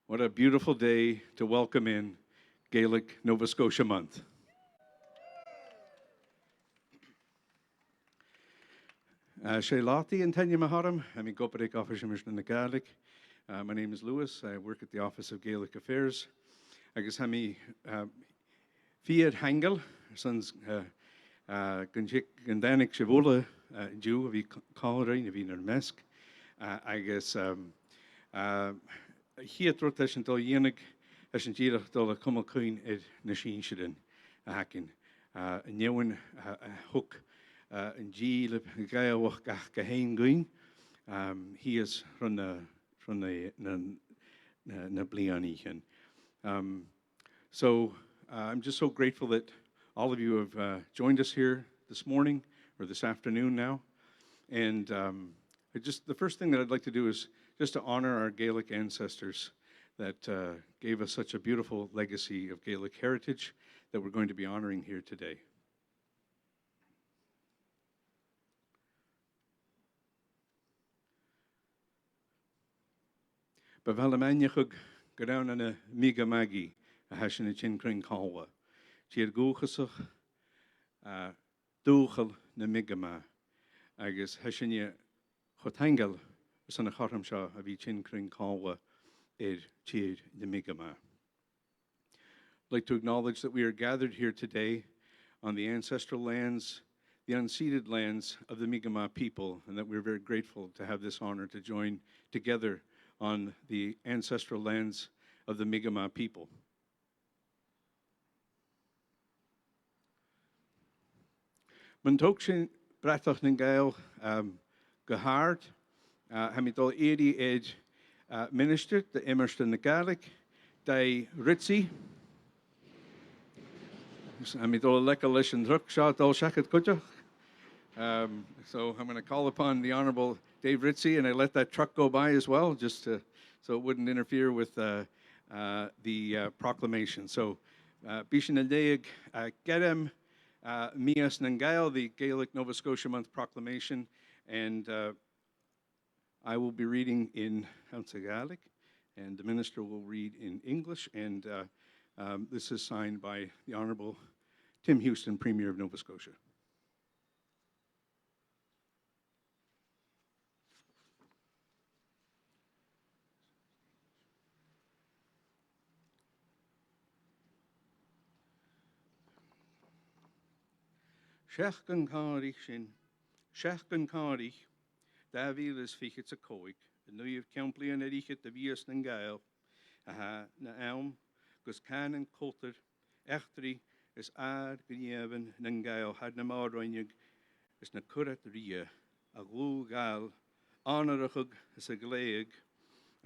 What a beautiful day to welcome in Gaelic Nova Scotia month. Sé látaí an taine maharam, I'm Gaelic Affairs Mìos nan Gàidheal. My name is Lewis. I work at the Office of Gaelic Affairs. Agus hami fiad hangel, sons gandanik shivola Jew of Coleraine of Inar Mesk. Agus Hiatrot as dul dhéananig as an díadach dul a cummal cuin na sin sidan a hakin. Newan hook an díle gaelwach gach gahain guin. He is from the blianichen. So I'm just so grateful that all of you have joined us here this morning or this afternoon now. And the first thing that I'd like to do is just to honor our Gaelic ancestors that gave us such a beautiful legacy of Gaelic heritage that we're going to be honoring here today. Bavalamanyachug godown an a miga magi a hashin a chin cring kalwa. Tier gochasach doochel na migama. Agus hashinya chotangel son a chotam sha a vi chin cring kalwa tier the migama. I'd like to acknowledge that we are gathered here today on the ancestral lands, the unceded lands of the Mi'kmaq people, and that we're very grateful to have this honor to join together on the ancestral lands of the Mi'kmaq people. Mantokshin bratach nan Gael gehard, hamidol edi ed minister, the Emerson Gaelic, die Ritzi. Hamidol lekalish and druk shot all shakat kutja. So I'm going to call upon the Honorable Dave Ritzi, and I let that truck go by as well, just so it wouldn't interfere with the proclamation. So, Bishan Aldeig Gedem Mìos nan Gàidheal, the Gaelic Nova Scotia Month proclamation, and I will be reading in Gaelic, and the minister will read in English, and this is signed by the Honorable Tim Houston, Premier of Nova Scotia. Shechgan Carich sin, Shechgan Carich, David is fichit a coig, and nu you've comply an erichet the Mìos nan Gàidheal, na elm, gus canon coulter, echtri is gnieven nan Gàidheal had na marroinig, is na curat ria, a glú gal, honorachug is a gleig,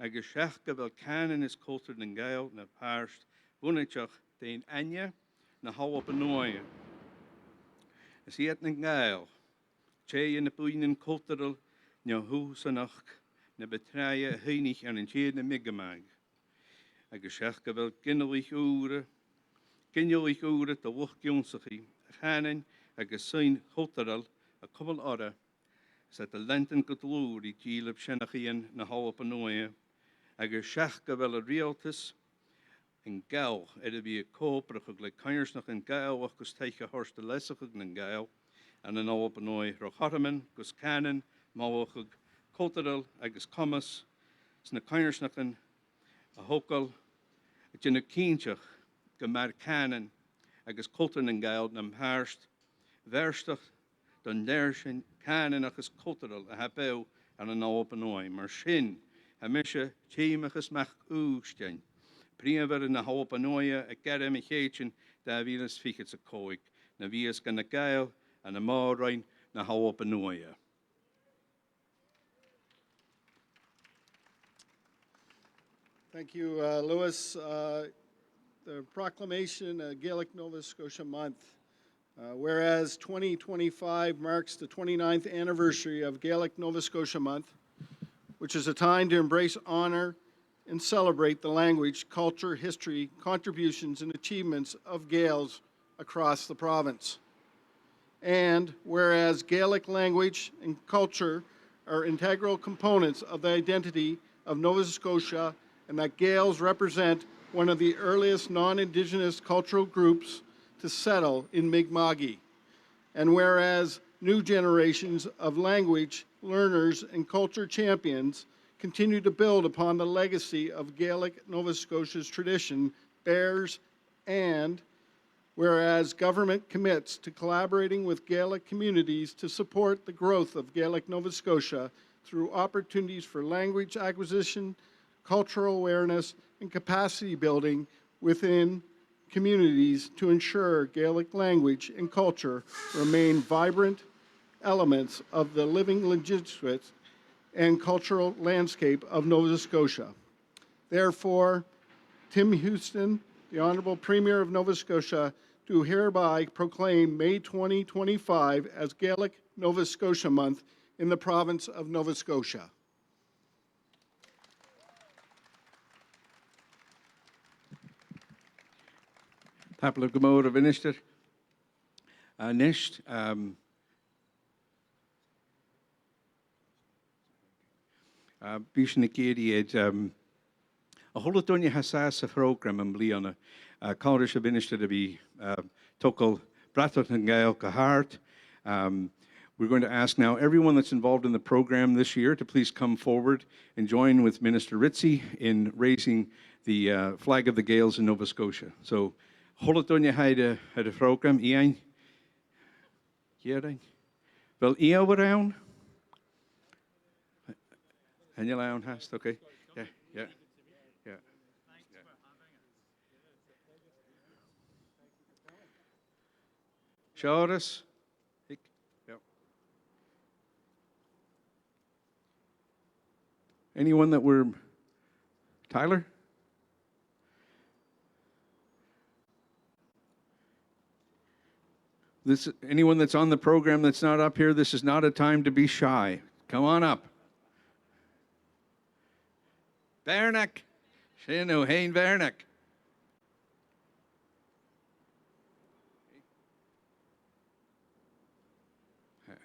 agus shechga vel canon is coulter nan Gàidheal na parst, bunachach dein anya, na hau op a noia. Is hiet nan Gàidheal, che in de buinen cultural, na husanach, na betraie heinig an een tjede miggemag. Agus shechga vel kinnelich ure te wuch gionsachie, ganen agus sein cultural, a couple ora, zet de lenten kutloer die tjilep shenachien na hou op a noie, agus shechga vel a realtis, in Gael, be a koperige gelijk kanjers nog in Gael, wat kus tegen horst de lessige in Gael, en een op een nooi rocharamen, kus kanen, mawachig cultural, agus commas, sna kanjers nog in a hokal, het in a kientjach, gemar kanen, agus cultural in Gael, nam haarst, verstig, dan derschen kanen agus cultural, a habeu, en een op een nooi, maar shin, hamische, tjemachus mach oostjen. Priaver in the hope anoia, a academic agent, Davidas fichits a coig, Navias gan a Gael, and a Maurine, na hope anoia. Thank you, Lewis. The proclamation, Gaelic Nova Scotia Month. Whereas 2025 marks the 29th anniversary of Gaelic Nova Scotia Month, which is a time to embrace, honor, and celebrate the language, culture, history, contributions, and achievements of Gaels across the province. And whereas Gaelic language and culture are integral components of the identity of Nova Scotia and that Gaels represent one of the earliest non-Indigenous cultural groups to settle in Mi'kma'ki. And whereas new generations of language learners and culture champions continue to build upon the legacy of Gaelic Nova Scotia's tradition, bears, and whereas government commits to collaborating with Gaelic communities to support the growth of Gaelic Nova Scotia through opportunities for language acquisition, cultural awareness, and capacity building within communities to ensure Gaelic language and culture remain vibrant elements of the living legitimate and cultural landscape of Nova Scotia. Therefore, Tim Houston, the Honourable Premier of Nova Scotia, do hereby proclaim May 2025 as Gaelic Nova Scotia Month in the province of Nova Scotia. Tapla Gomor of Minister. Next, Bishna Kadiad, a holotonia hasas a program and Bliana, College of Minister to be Tokal Bratot and Gaelic Heart. We're going to ask now everyone that's involved in the program this year to please come forward and join with Minister Ritzy in raising the flag of the Gaels in Nova Scotia. So, holotonia had a program, Ian? Ian? Well, Ian around? And you're around, hast, okay? Yeah, yeah, yeah. Shawras? Yep. Anyone that were, Tyler? Anyone that's on the program that's not up here, this is not a time to be shy. Come on up. Bernack. Shino Hain Bernack.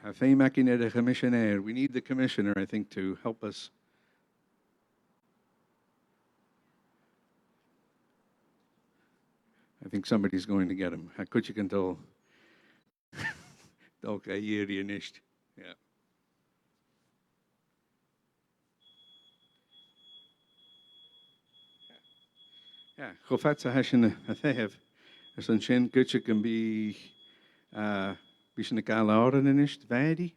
We need the commissioner, I think, to help us. I think somebody's going to get him. Could you can tell? Okay, hier nicht. Yeah. Yeah, Chofatsa hashin a thehev. As an shin gutcha can be bishin a galauren in ist, vadi.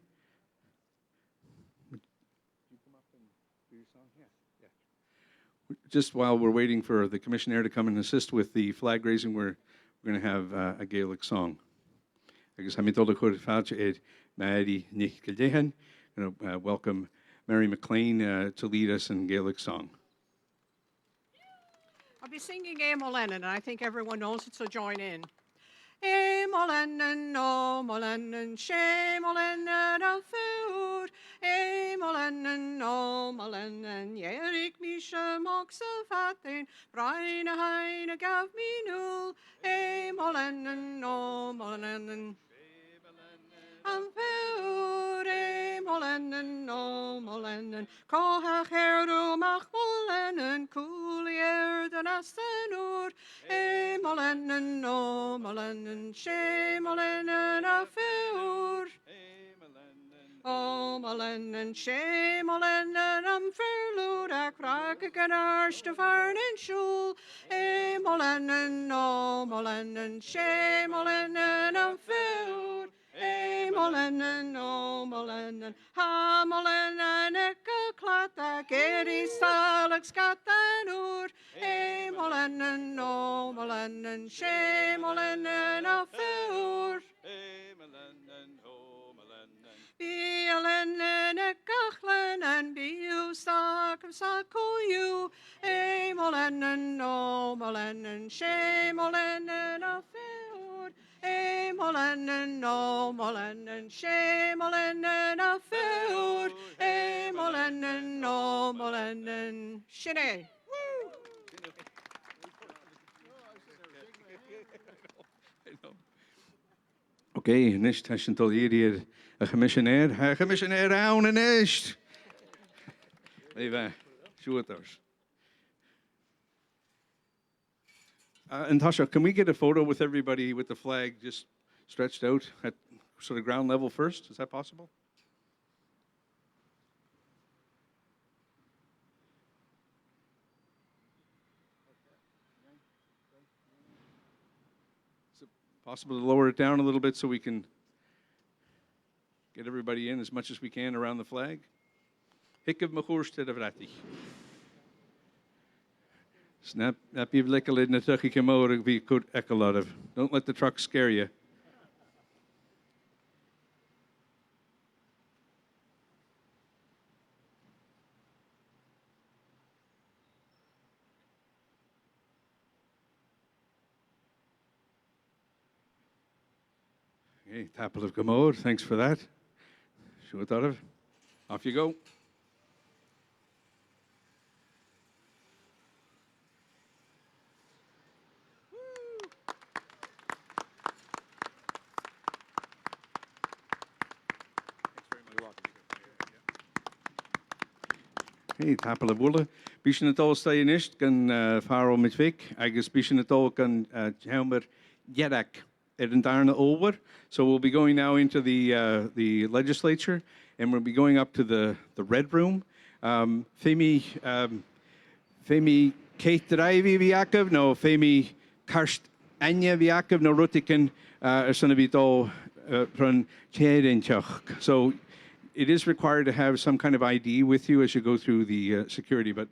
Just while we're waiting for the commissioner to come and assist with the flag raising, we're going to have a Gaelic song. Agus ha mi dod a chwrdd fadja ed Mary Nich Gàidheal. Going to welcome Mary McLean to lead us in Gaelic song. I'll be singing Molennen, and I think everyone knows it, so join in. Molennen, no Molennen, she Molennen a food. Molennen, no Molennen, Yerik Misha Mox of Hatin, Brian a Heine gav me nul. Molennen, no Molennen. Am food, Molennen, no Molennen, Koha Herdo Mach Molennen, Coolier than Astanur. Molennen, no Molennen, she Molennen a food. O Molennen, she Molennen, am verloed, a crack a ganarsh to farn and shul. Molennen, no Molennen, she Molennen am food. Molennen, no Molennen, ha Molennen, eka klata, geri stalak skatanur. Molennen, no Molennen, she Molennen a food. Bielennen, ekachlennen, biu stak of sakoyu. Molennen, no Molennen, she Molennen a food. Molennen, no Molennen, she Molennen a food. Molennen, no Molennen, shine. Okay, nicht hast du hier a commissioner down and nicht. Leave shooters. And Tasha, can we get a photo with everybody with the flag just stretched out at sort of ground level first? Is that possible? Is it possible to lower it down a little bit so we can get everybody in as much as we can around the flag? Hik of Mahorstead of Ratty. Snap, you've like a lid in a tucky come out, it'll be good a lot of. Don't let the truck scare you. Okay, Tapple of Gamod, thanks for that. Sure thought of. Off you go. Hey, Tapple of Wula. Bishan at all stay in ist, gan faro mit Vic. Agus Bishan at all gan Helmer Yedak Edendarna over. So we'll be going now into the legislature, and we'll be going up to the red room. Femi Kate Drivey Viakov, no Femi Karst Anya Viakov, no Rutikan, Sonabito from Chedenchok. So it is required to have some kind of ID with you as you go through the security, but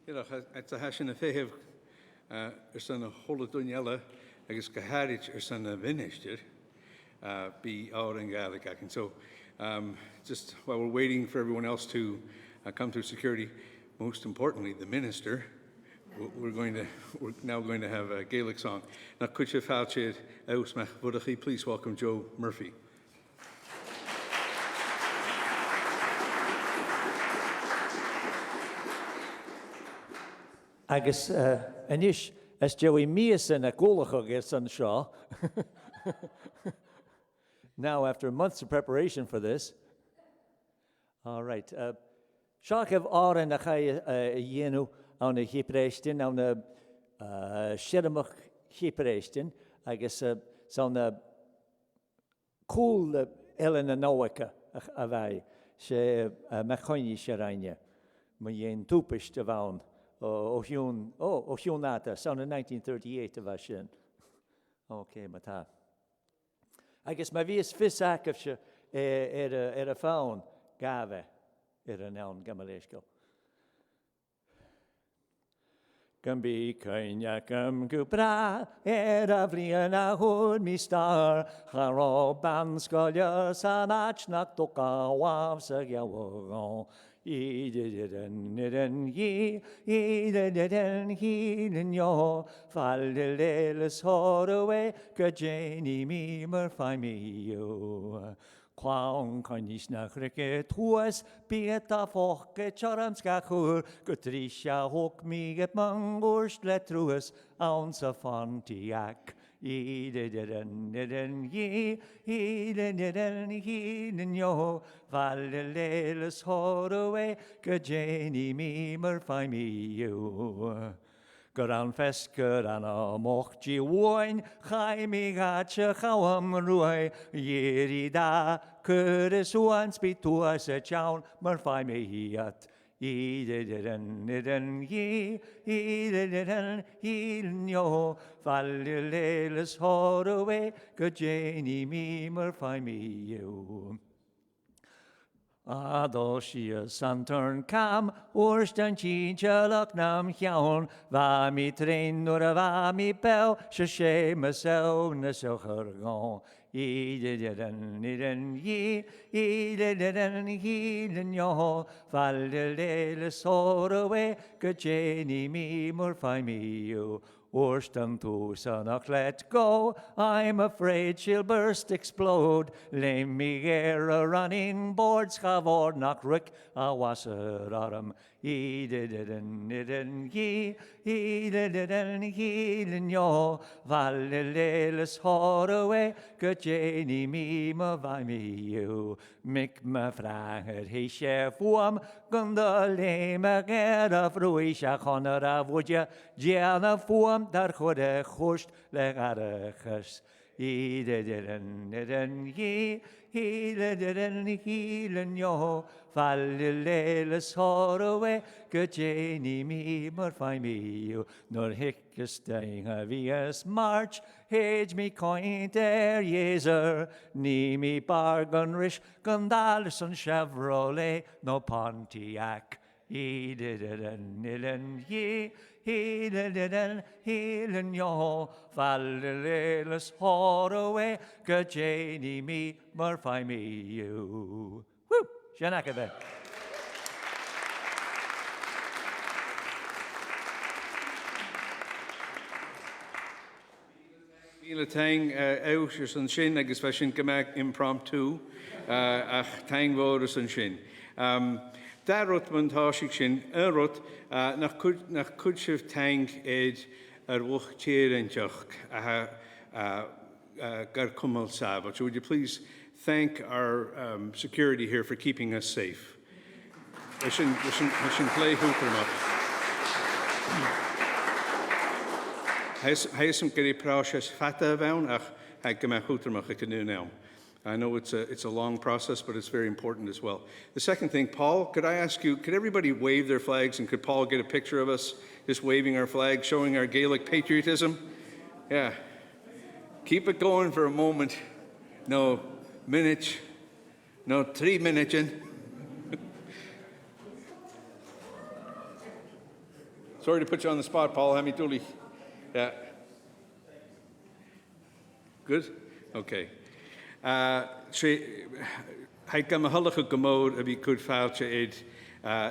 it's a hash in a fehef, son a whole dunyella, I guess Gaharich son a vinishter, be out in Gaelic. And so, just while we're waiting for everyone else to come through security, most importantly, the minister, we're now going to have a Gaelic song. Now, could you falchid ausmach vudachi? Please welcome Joe Murphy. Agus anish as Joey Mìos nan Gàidheal an Shaw. Now, after months of preparation for this, all right. Seach of áran a chai dhéanú an a chipreistin, an a siramach chipreistin, agus son a cool Ellen and Noacha a bhai, sé mechoini sharaine, ma yen tupish de vaun. O Hionata, son in 1938 of Ashin. Okay, mata. I guess my vies fisak of she a phone, Gave, a noun Gamaleshko. Gumbi Kanya Gum Gubra, Avliana Hood me star, Haro Banskolia, Sanach Naktoka, Wavsa Yawagon. Idden ye, Falleles Horoway, Gajani me, Murphy me you. Quang Cornish na cricket, was Pieta Fokke, Charamskahur, Gutrisha Hawk me get Mangors, let through us, ounce of Fontiac. Idden ye, yo, Valleles Horoway, Gajani me, Murphy me you. Goran fesker an a mochji wine, Jaime gacha chawam ruai, Yeri da, Curtis once be to us a chown, Murphy me yat. Idden ye, yo, Valleles Horoway, Gajani me, Murphy me you. Adoshia Santern Cam, Orstan Chinjalak Nam Hion, Vami Train nor Vami Bell, Shashe Masel Nasohergon, Idden ye, Idden yo, Valleles Horoway, Gajani me, Murphy me you. Orstan to sonach let go, I'm afraid she'll burst, explode. Lame me gear a running boards, chavor knock rick, a wasser autumn. Idden ye, Idden yo, Valleles Horoway, Gajani me, Murphy me you. Mick me vraget, he chef wam, gunda leme ger of ruisha honor of would ya, Jana form dar chode chust legareches. Idden ye, Idden yo, Valleles Horoway, Gajani me, Murphy me you. Nor hickes dang a vias march, Hage me coin der yezer, Ni me bargainrish, Gundalson Chevrolet, no Pontiac. Idden ye, Idden yo, Valleles Horoway, Gajani me, Murphy me you. Woo! Shanakade. Míle tang aus an sin agus bheit sin gomach impromptu ach tang bhóras an sin. Darut man táisiigh sin arut nach cud sibh tang éid ar bhuach tíoranteach gar cumal sábal. So would you please thank our security here for keeping us safe. We should play hooper. Heisum geri process fata vaun ach hagama hootermach now. I know it's a long process, but it's very important as well. The second thing, Paul, could I ask you, could everybody wave their flags, and could Paul get a picture of us just waving our flag, showing our Gaelic patriotism? Yeah. Keep it going for a moment. No minutes, no 3 minutes in. Sorry to put you on the spot, Paul. Hami Dooley. Yeah. Good? Okay. Hij kan me hallige gemoed heb ik goed foutje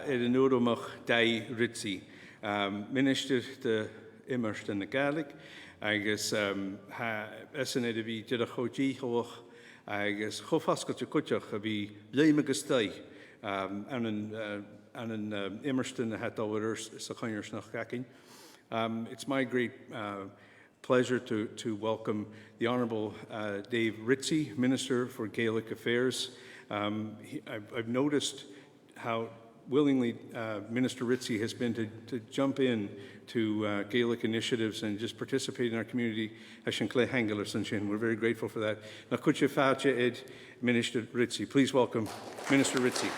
in noodmach dai ritsi. Minister de Mìos nan Gàidheal. Agus ha esene vi did a choji hoch. Agus chofaskat je kutjach a vi leimegus dai. An Mìos nan het over sa chanyers nach gakin. It's my great pleasure to welcome the Honourable Dave Ritchie, Minister for Gaelic Affairs. I've noticed how willingly Minister Ritchie has been to jump in to Gaelic initiatives and just participate in our community. We're very grateful for that. Minister Ritchie. Please welcome Minister Ritchie.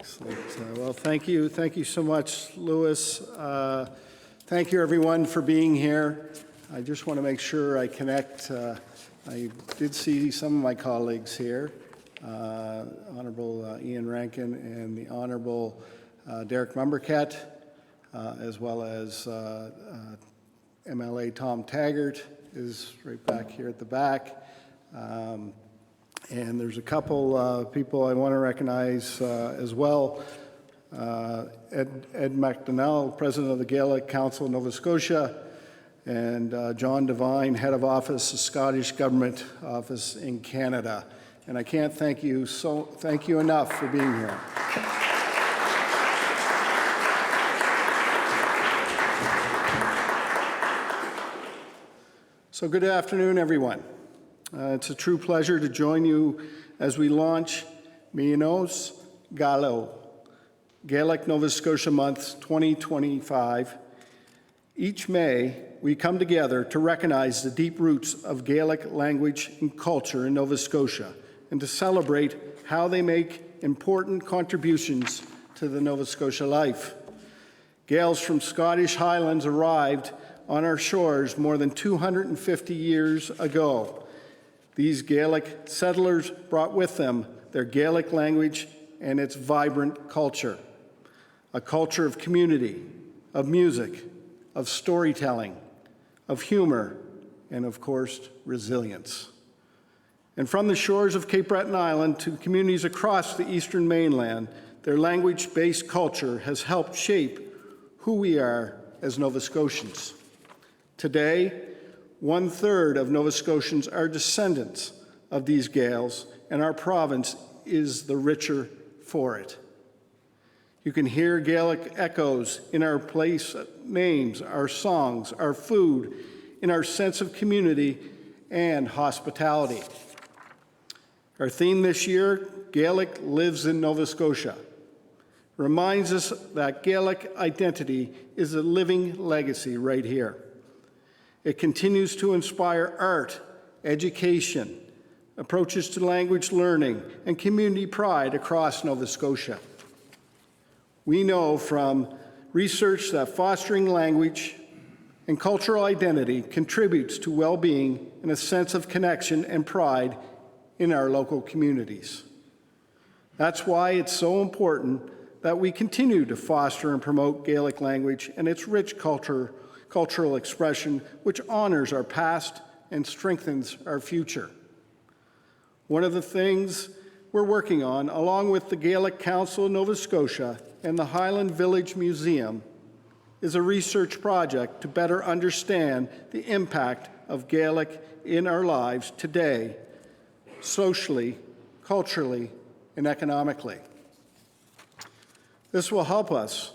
Excellent. Well, thank you. Thank you so much, Louis. Thank you, everyone, for being here. I just want to make sure I connect. I did see some of my colleagues here, Honourable Ian Rankin and the Honourable Derek Mumbercat, as well as MLA Tom Taggart is right back here at the back. And there's a couple people I want to recognize as well. Ed MacDonnell, President of the Gaelic Council of Nova Scotia, and John Devine, Head of Office, the Scottish Government Office in Canada. And I can't thank you enough for being here. So good afternoon, everyone. It's a true pleasure to join you as we launch Mìos nan Gàidheal, Gaelic Nova Scotia Month 2025. Each May, we come together to recognize the deep roots of Gaelic language and culture in Nova Scotia and to celebrate how they make important contributions to the Nova Scotia life. Gaels from Scottish Highlands arrived on our shores more than 250 years ago. These Gaelic settlers brought with them their Gaelic language and its vibrant culture, a culture of community, of music, of storytelling, of humor, and of course, resilience. And from the shores of Cape Breton Island to communities across the eastern mainland, their language-based culture has helped shape who we are as Nova Scotians. Today, 1/3 of Nova Scotians are descendants of these Gaels, and our province is the richer for it. You can hear Gaelic echoes in our place names, our songs, our food, in our sense of community and hospitality. Our theme this year, Gaelic Lives in Nova Scotia, reminds us that Gaelic identity is a living legacy right here. It continues to inspire art, education, approaches to language learning, and community pride across Nova Scotia. We know from research that fostering language and cultural identity contributes to well-being and a sense of connection and pride in our local communities. That's why it's so important that we continue to foster and promote Gaelic language and its rich cultural expression, which honors our past and strengthens our future. One of the things we're working on, along with the Gaelic Council of Nova Scotia and the Highland Village Museum, is a research project to better understand the impact of Gaelic in our lives today, socially, culturally, and economically. This will help us,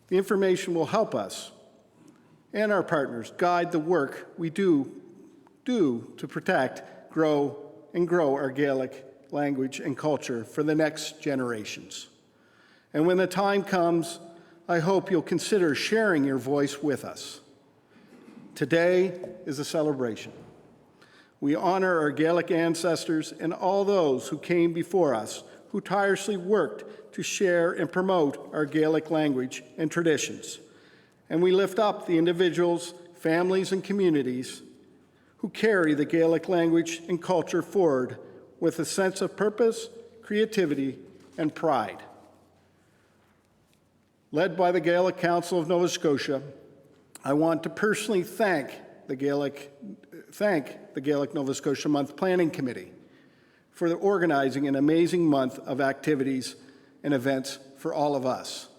the information will help us and our partners guide the work we do to protect, grow our Gaelic language and culture for the next generations. And when the time comes, I hope you'll consider sharing your voice with us. Today is a celebration. We honor our Gaelic ancestors and all those who came before us, who tirelessly worked to share and promote our Gaelic language and traditions. And we lift up the individuals, families, and communities who carry the Gaelic language and culture forward with a sense of purpose, creativity, and pride. Led by the Gaelic Council of Nova Scotia, I want to personally thank the Gaelic Nova Scotia Month Planning Committee for organizing an amazing month of activities and events for all of us.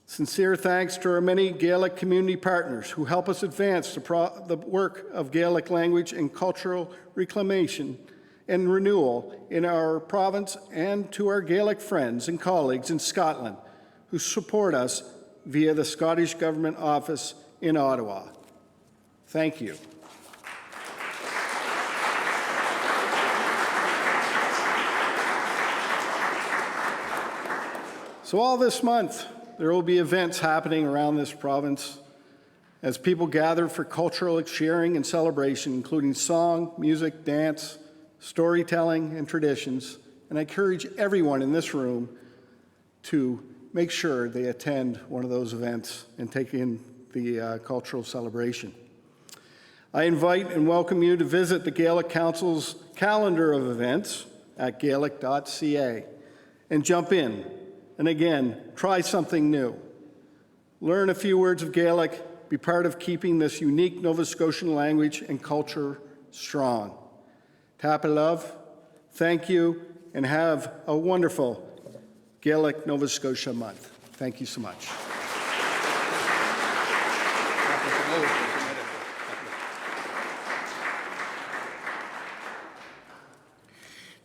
Sincere thanks to our many Gaelic community partners who help us advance the work of Gaelic language and cultural reclamation and renewal in our province, and to our Gaelic friends and colleagues in Scotland who support us via the Scottish Government Office in Ottawa. Thank you. So all this month, there will be events happening around this province as people gather for cultural sharing and celebration, including song, music, dance, storytelling, and traditions. And I encourage everyone in this room to make sure they attend one of those events and take in the cultural celebration. I invite and welcome you to visit the Gaelic Council's calendar of events at gaelic.ca and jump in. And again, try something new. Learn a few words of Gaelic, be part of keeping this unique Nova Scotian language and culture strong. Tapa love, thank you, and have a wonderful Gaelic Nova Scotia month. Thank you so much.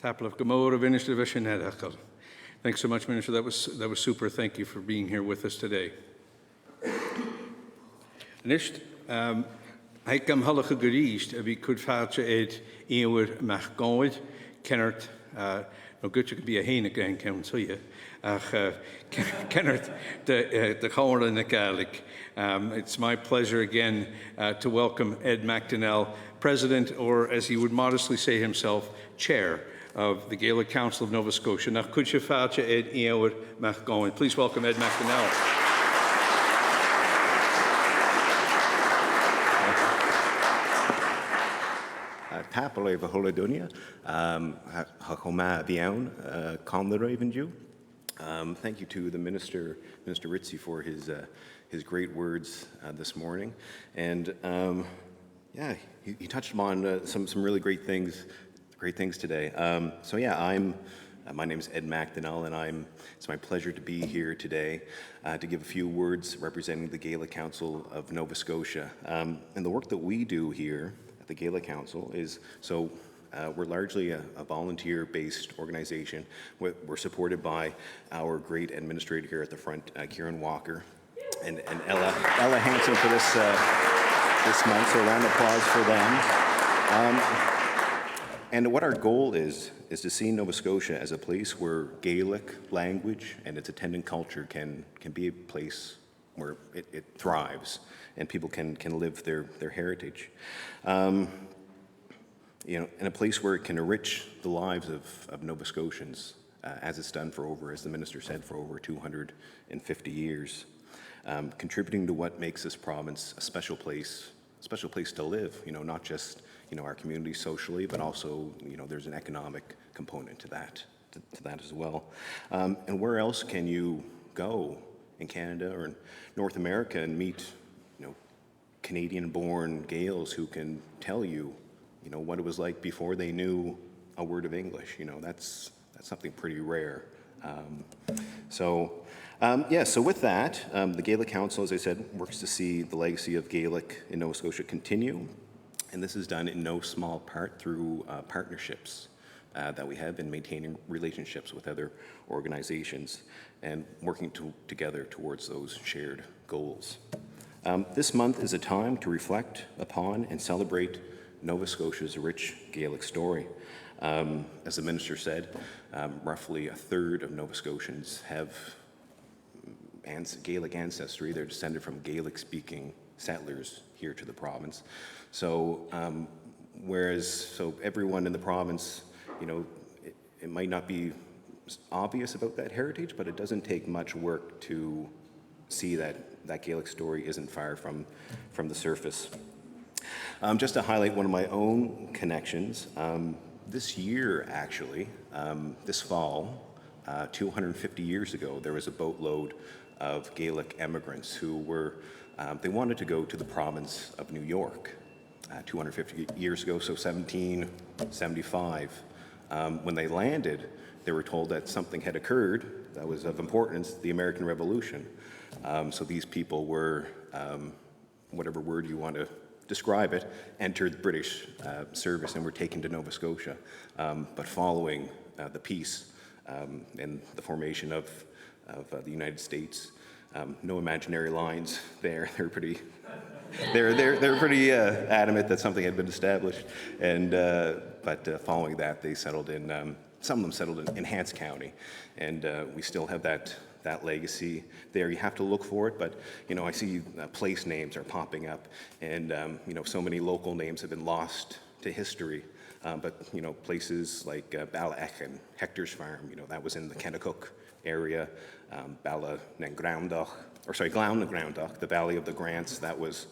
Tapla Gamora, Minister Vishnedakal. Thanks so much, Minister. That was super. Thank you for being here with us today. Next, I come hallige gericht, we could vaartje het eeuwer mag gaan, kennert, no good you could be a heen again, count, so yeah, kennert the Gael and the Gaelic. It's my pleasure again to welcome Ed McDonnell, President, or as he would modestly say himself, Chair of the Gaelic Council of Nova Scotia. Nach could you vaartje Ed eeuwer mag gaan. Please welcome Ed McDonnell. Tapel over Holodonia, Hachoma Biaun, Conleravenju. Thank you to the Minister Ritzy, for his great words this morning. And yeah, he touched upon some really great things today. So yeah, my name is Ed McDonnell, and it's my pleasure to be here today to give a few words representing the Gaelic Council of Nova Scotia. And the work that we do here the Gaelic Council is, we're largely a volunteer-based organization. We're supported by our great administrator here at the front, Kieran Walker, and Ella Hansen for this month, so a round of applause for them. And what our goal is to see Nova Scotia as a place where Gaelic language and its attendant culture can be a place where it thrives and people can live their heritage. You know, in a place where it can enrich the lives of Nova Scotians, as it's done as the Minister said, for over 250 years, contributing to what makes this province a special place to live, you know, not just, you know, our community socially, but also, you know, there's an economic component to that as well. And where else can you go in Canada or in North America and meet, you know, Canadian-born Gaels who can tell you, you know, what it was like before they knew a word of English? You know, that's something pretty rare. So with that, the Gaelic Council, as I said, works to see the legacy of Gaelic in Nova Scotia continue, and this is done in no small part through partnerships that we have in maintaining relationships with other organizations and working together towards those shared goals. This month is a time to reflect upon and celebrate Nova Scotia's rich Gaelic story. As the Minister said, roughly a third of Nova Scotians have Gaelic ancestry. They're descended from Gaelic-speaking settlers here to the province. So, so everyone in the province, you know, it might not be obvious about that heritage, but it doesn't take much work to see that Gaelic story isn't far from the surface. Just to highlight one of my own connections, this year actually, this fall, 250 years ago, there was a boatload of Gaelic immigrants who were, they wanted to go to the province of New York. 250 years ago, so 1775. When they landed, they were told that something had occurred that was of importance, the American Revolution. So these people were, whatever word you want to describe it, entered British service and were taken to Nova Scotia. But following the peace and the formation of the United States, no imaginary lines there. They're pretty adamant that something had been established, and but following that, they settled in. Some of them settled in Hants County, and we still have that legacy there. You have to look for it, but I see place names are popping up, and so many local names have been lost to history. But places like Bala and Hector's Farm, that was in the Kennecook area. Bala nan Gàidheal, Glaun na Gàidheal, the Valley of the Grants, that was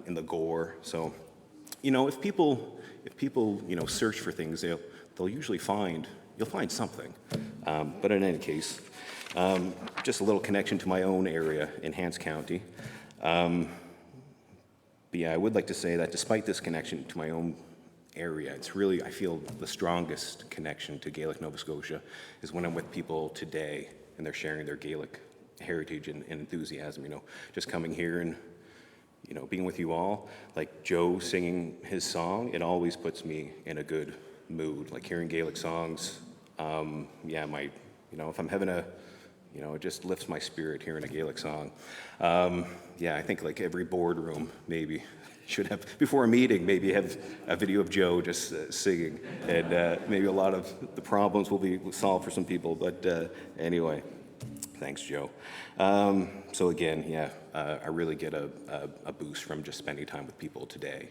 in the Gore. So, if people search for things, they'll usually you'll find something. But in any case, just a little connection to my own area in Hants County. But yeah, I would like to say that despite this connection to my own area, it's really, I feel the strongest connection to Gaelic Nova Scotia is when I'm with people today and they're sharing their Gaelic heritage and enthusiasm. Just coming here and being with you all, like Joe singing his song, it always puts me in a good mood. Like hearing Gaelic songs, if I'm having it just lifts my spirit hearing a Gaelic song. I think like every boardroom maybe should have, before a meeting, maybe have a video of Joe just singing, and maybe a lot of the problems will be solved for some people, but anyway, thanks, Joe. So again, I really get a boost from just spending time with people today.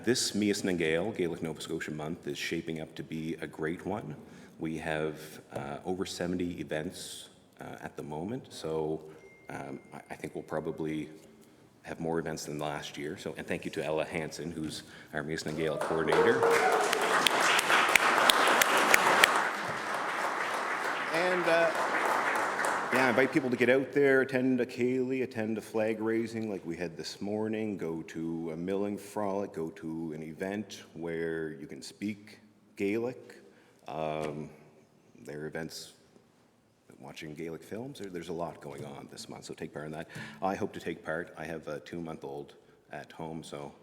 This Mìos nan Gàidheal, Gaelic Nova Scotia month, is shaping up to be a great one. We have over 70 events at the moment, so I think we'll probably have more events than last year. So, and thank you to Ella Hansen, who's our Mìos nan Gàidheal coordinator. And I invite people to get out there, attend a ceilidh, attend a flag raising like we had this morning, go to a milling frolic, go to an event where you can speak Gaelic. There are events watching Gaelic films. There's a lot going on this month, so take part in that. I hope to take part. I have a 2-month-old at home, so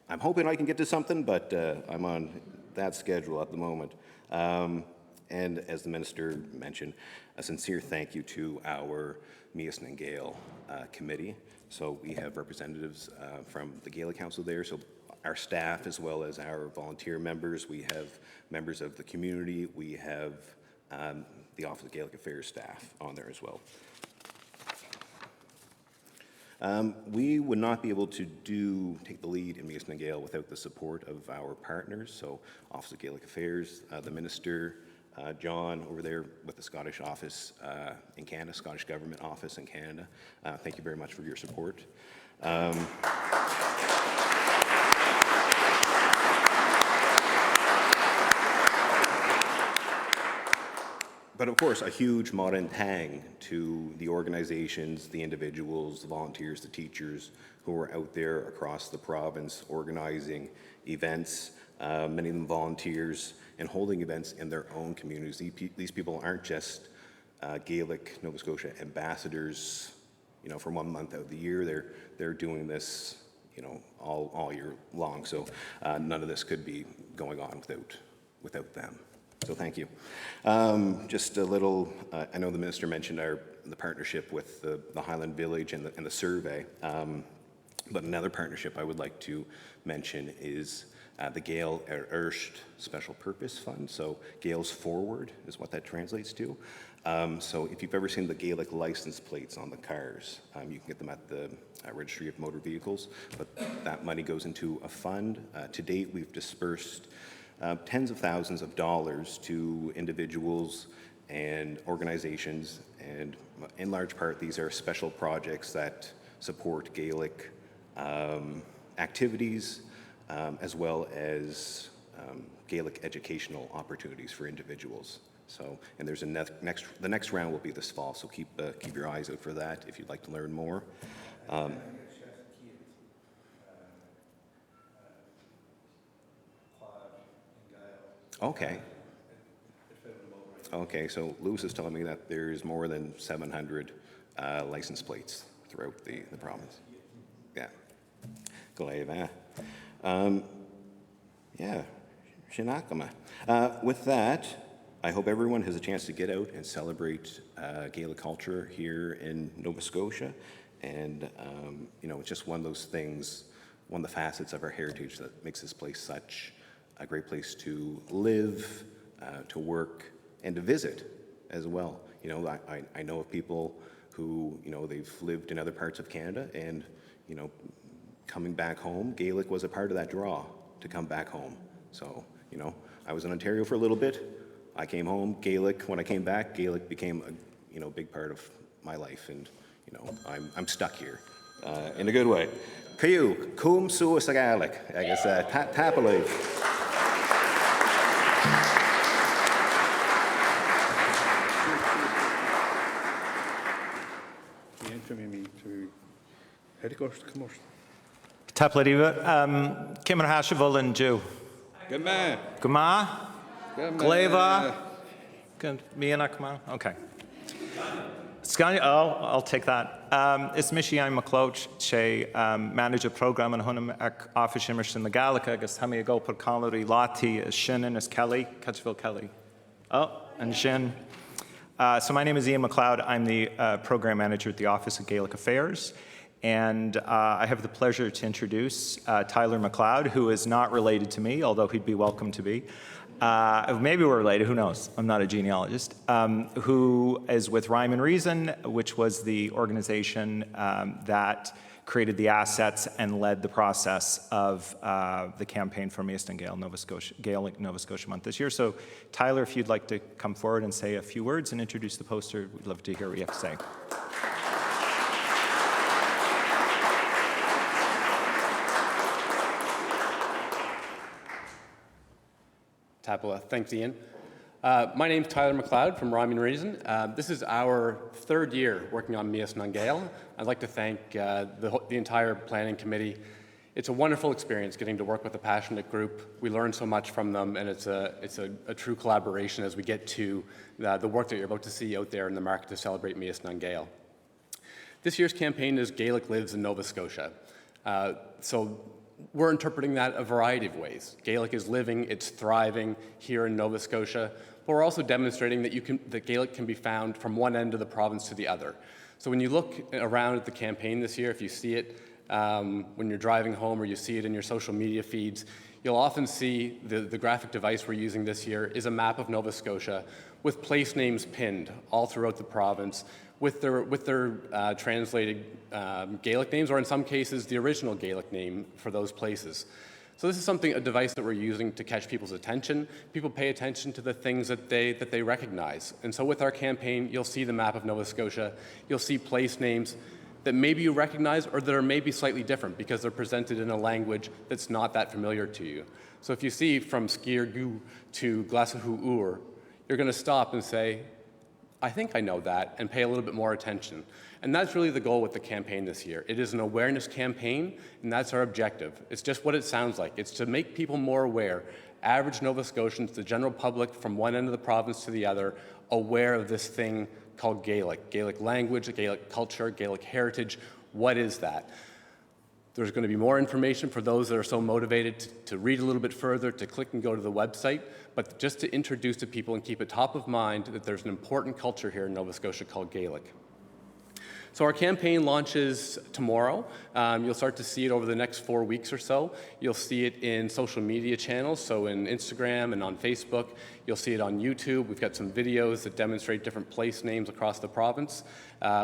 I'm hoping I can get to something, but I'm on that schedule at the moment. And as the minister mentioned, a sincere thank you to our Mìos nan Gàidheal committee. So we have representatives from the Gaelic Council there, so our staff as well as our volunteer members. We have members of the community. We have the Office of Gaelic Affairs staff on there as well. We would not be able to take the lead in Mìos nan Gàidheal without the support of our partners. So Office of Gaelic Affairs, the Minister, John over there with the Scottish office in Canada, Scottish Government Office in Canada. Thank you very much for your support. But of course, a huge modern tang to the organizations, the individuals, the volunteers, the teachers who are out there across the province organizing events, many of them volunteers, and holding events in their own communities. These people aren't just Gaelic Nova Scotia ambassadors, for 1 month out of the year. They're doing this, all year long. So none of this could be going on without them. So thank you. Just a little, I know the minister mentioned the partnership with the Highland Village and the survey, but another partnership I would like to mention is the Gael Ersht Special Purpose Fund. So Gael's Forward is what that translates to. So if you've ever seen the Gaelic license plates on the cars, you can get them at the Registry of Motor Vehicles, but that money goes into a fund. To date, we've dispersed tens of thousands of dollars to individuals and organizations, and in large part, these are special projects that support Gaelic activities, as well as Gaelic educational opportunities for individuals. So, and there's the next round will be this fall, so keep your eyes out for that if you'd like to learn more. Okay. Okay, so Lewis is telling me that there's more than 700 license plates throughout the province. Yeah. Glaive, yeah. Shinakama. With that, I hope everyone has a chance to get out and celebrate Gaelic culture here in Nova Scotia. And, you know, it's just one of those things, one of the facets of our heritage that makes this place such a great place to live, to work, and to visit as well. You know, I know of people who, you know, they've lived in other parts of Canada and, you know, coming back home, Gaelic was a part of that draw to come back home. So, you know, I was in Ontario for a little bit. I came home, Gaelic, when I came back, Gaelic became a, you know, big part of my life. And, you know, I'm stuck here in a good way. Caillou, cum suas a Gaelic, I guess, tapalay. Tapladiva, Kimmer Hashavul and Jew. Gama. Gama? Glaiva? Mianakma? Okay. I'll take that. Is Mishi I'm McCloach, she manager program and Hunam office immersion in the Gaelic, I guess Hami go per Connery Lati is Shannon is Kelly, Catchville Kelly. Oh, and Shin. So my name is Ian McLeod. I'm the program manager at the Office of Gaelic Affairs. And I have the pleasure to introduce Tyler McLeod, who is not related to me, although he'd be welcome to be. Maybe we're related, who knows? I'm not a genealogist. Who is with Rhyme and Reason, which was the organization that created the assets and led the process of the campaign for Mìos nan Gàidheal, Nova Scotia, Gaelic Nova Scotia Month this year. So Tyler, if you'd like to come forward and say a few words and introduce the poster, we'd love to hear what you have to say. Tapala. Thanks, Ian. My name's Tyler McLeod from Rhyme and Reason. This is our third year working on Mìos nan Gàidheal. I'd like to thank the entire planning committee. It's a wonderful experience getting to work with a passionate group. We learn so much from them, and it's a true collaboration as we get to the work that you're about to see out there in the market to celebrate Mìos nan Gàidheal. This year's campaign is Gaelic Lives in Nova Scotia. So we're interpreting that a variety of ways. Gaelic is living, it's thriving here in Nova Scotia, but we're also demonstrating that Gaelic can be found from one end of the province to the other. So when you look around at the campaign this year, if you see it when you're driving home or you see it in your social media feeds, you'll often see the graphic device we're using this year is a map of Nova Scotia with place names pinned all throughout the province with their translated Gaelic names, or in some cases, the original Gaelic name for those places. So this is a device that we're using to catch people's attention. People pay attention to the things that they recognize. And so with our campaign, you'll see the map of Nova Scotia. You'll see place names that maybe you recognize or that are maybe slightly different because they're presented in a language that's not that familiar to you. So if you see from Skirgu to Glasahu Ur, you're going to stop and say, I think I know that, and pay a little bit more attention. And that's really the goal with the campaign this year. It is an awareness campaign, and that's our objective. It's just what it sounds like. It's to make people more aware, average Nova Scotians, the general public from one end of the province to the other, aware of this thing called Gaelic. Gaelic language, Gaelic culture, Gaelic heritage. What is that? There's going to be more information for those that are so motivated to read a little bit further, to click and go to the website, but just to introduce to people and keep it top of mind that there's an important culture here in Nova Scotia called Gaelic. So our campaign launches tomorrow. You'll start to see it over the next 4 weeks or so. You'll see it in social media channels, so in Instagram and on Facebook. You'll see it on YouTube. We've got some videos that demonstrate different place names across the province.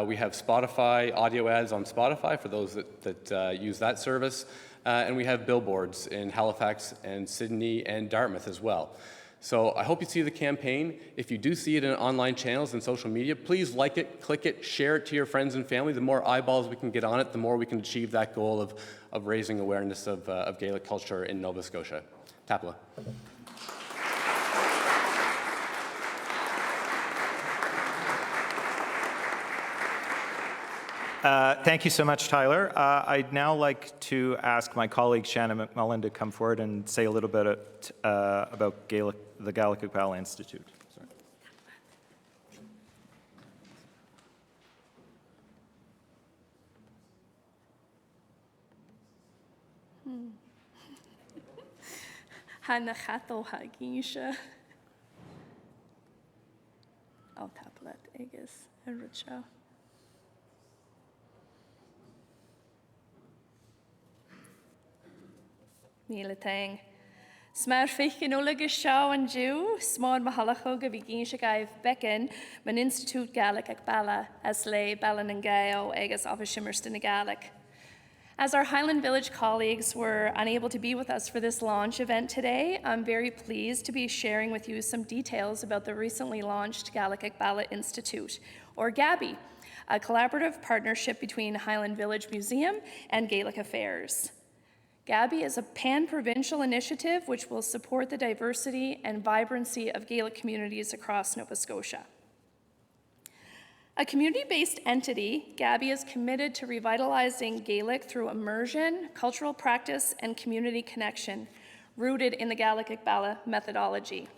We have Spotify, audio ads on Spotify for those that use that service. And we have billboards in Halifax and Sydney and Dartmouth as well. So I hope you see the campaign. If you do see it in online channels and social media, please like it, click it, share it to your friends and family. The more eyeballs we can get on it, the more we can achieve that goal of raising awareness of Gaelic culture in Nova Scotia. Tapla. Thank you so much, Tyler. I'd now like to ask my colleague Shannon McMullen to come forward and say a little bit about the Gaelic Affairs Institute. Sorry. Hanna chato ha ginse. Oh, tablet, agus, richa. Míle tang. Smar fichen ulige shaw and Jew, small mahalachog of Iginse Gaif Becken, man Institute Gaelic ac Bala, as lay Ballan and Gael, agus Officimmerston Gaelic. As our Highland Village colleagues were unable to be with us for this launch event today, I'm very pleased to be sharing with you some details about the recently launched Gaelic ac Bala Institute, or GABI, a collaborative partnership between Highland Village Museum and Gaelic Affairs. GABI is a pan-provincial initiative which will support the diversity and vibrancy of Gaelic communities across Nova Scotia. A community-based entity, GABI is committed to revitalizing Gaelic through immersion, cultural practice, and community connection, rooted in the Gaelic ac Bala methodology.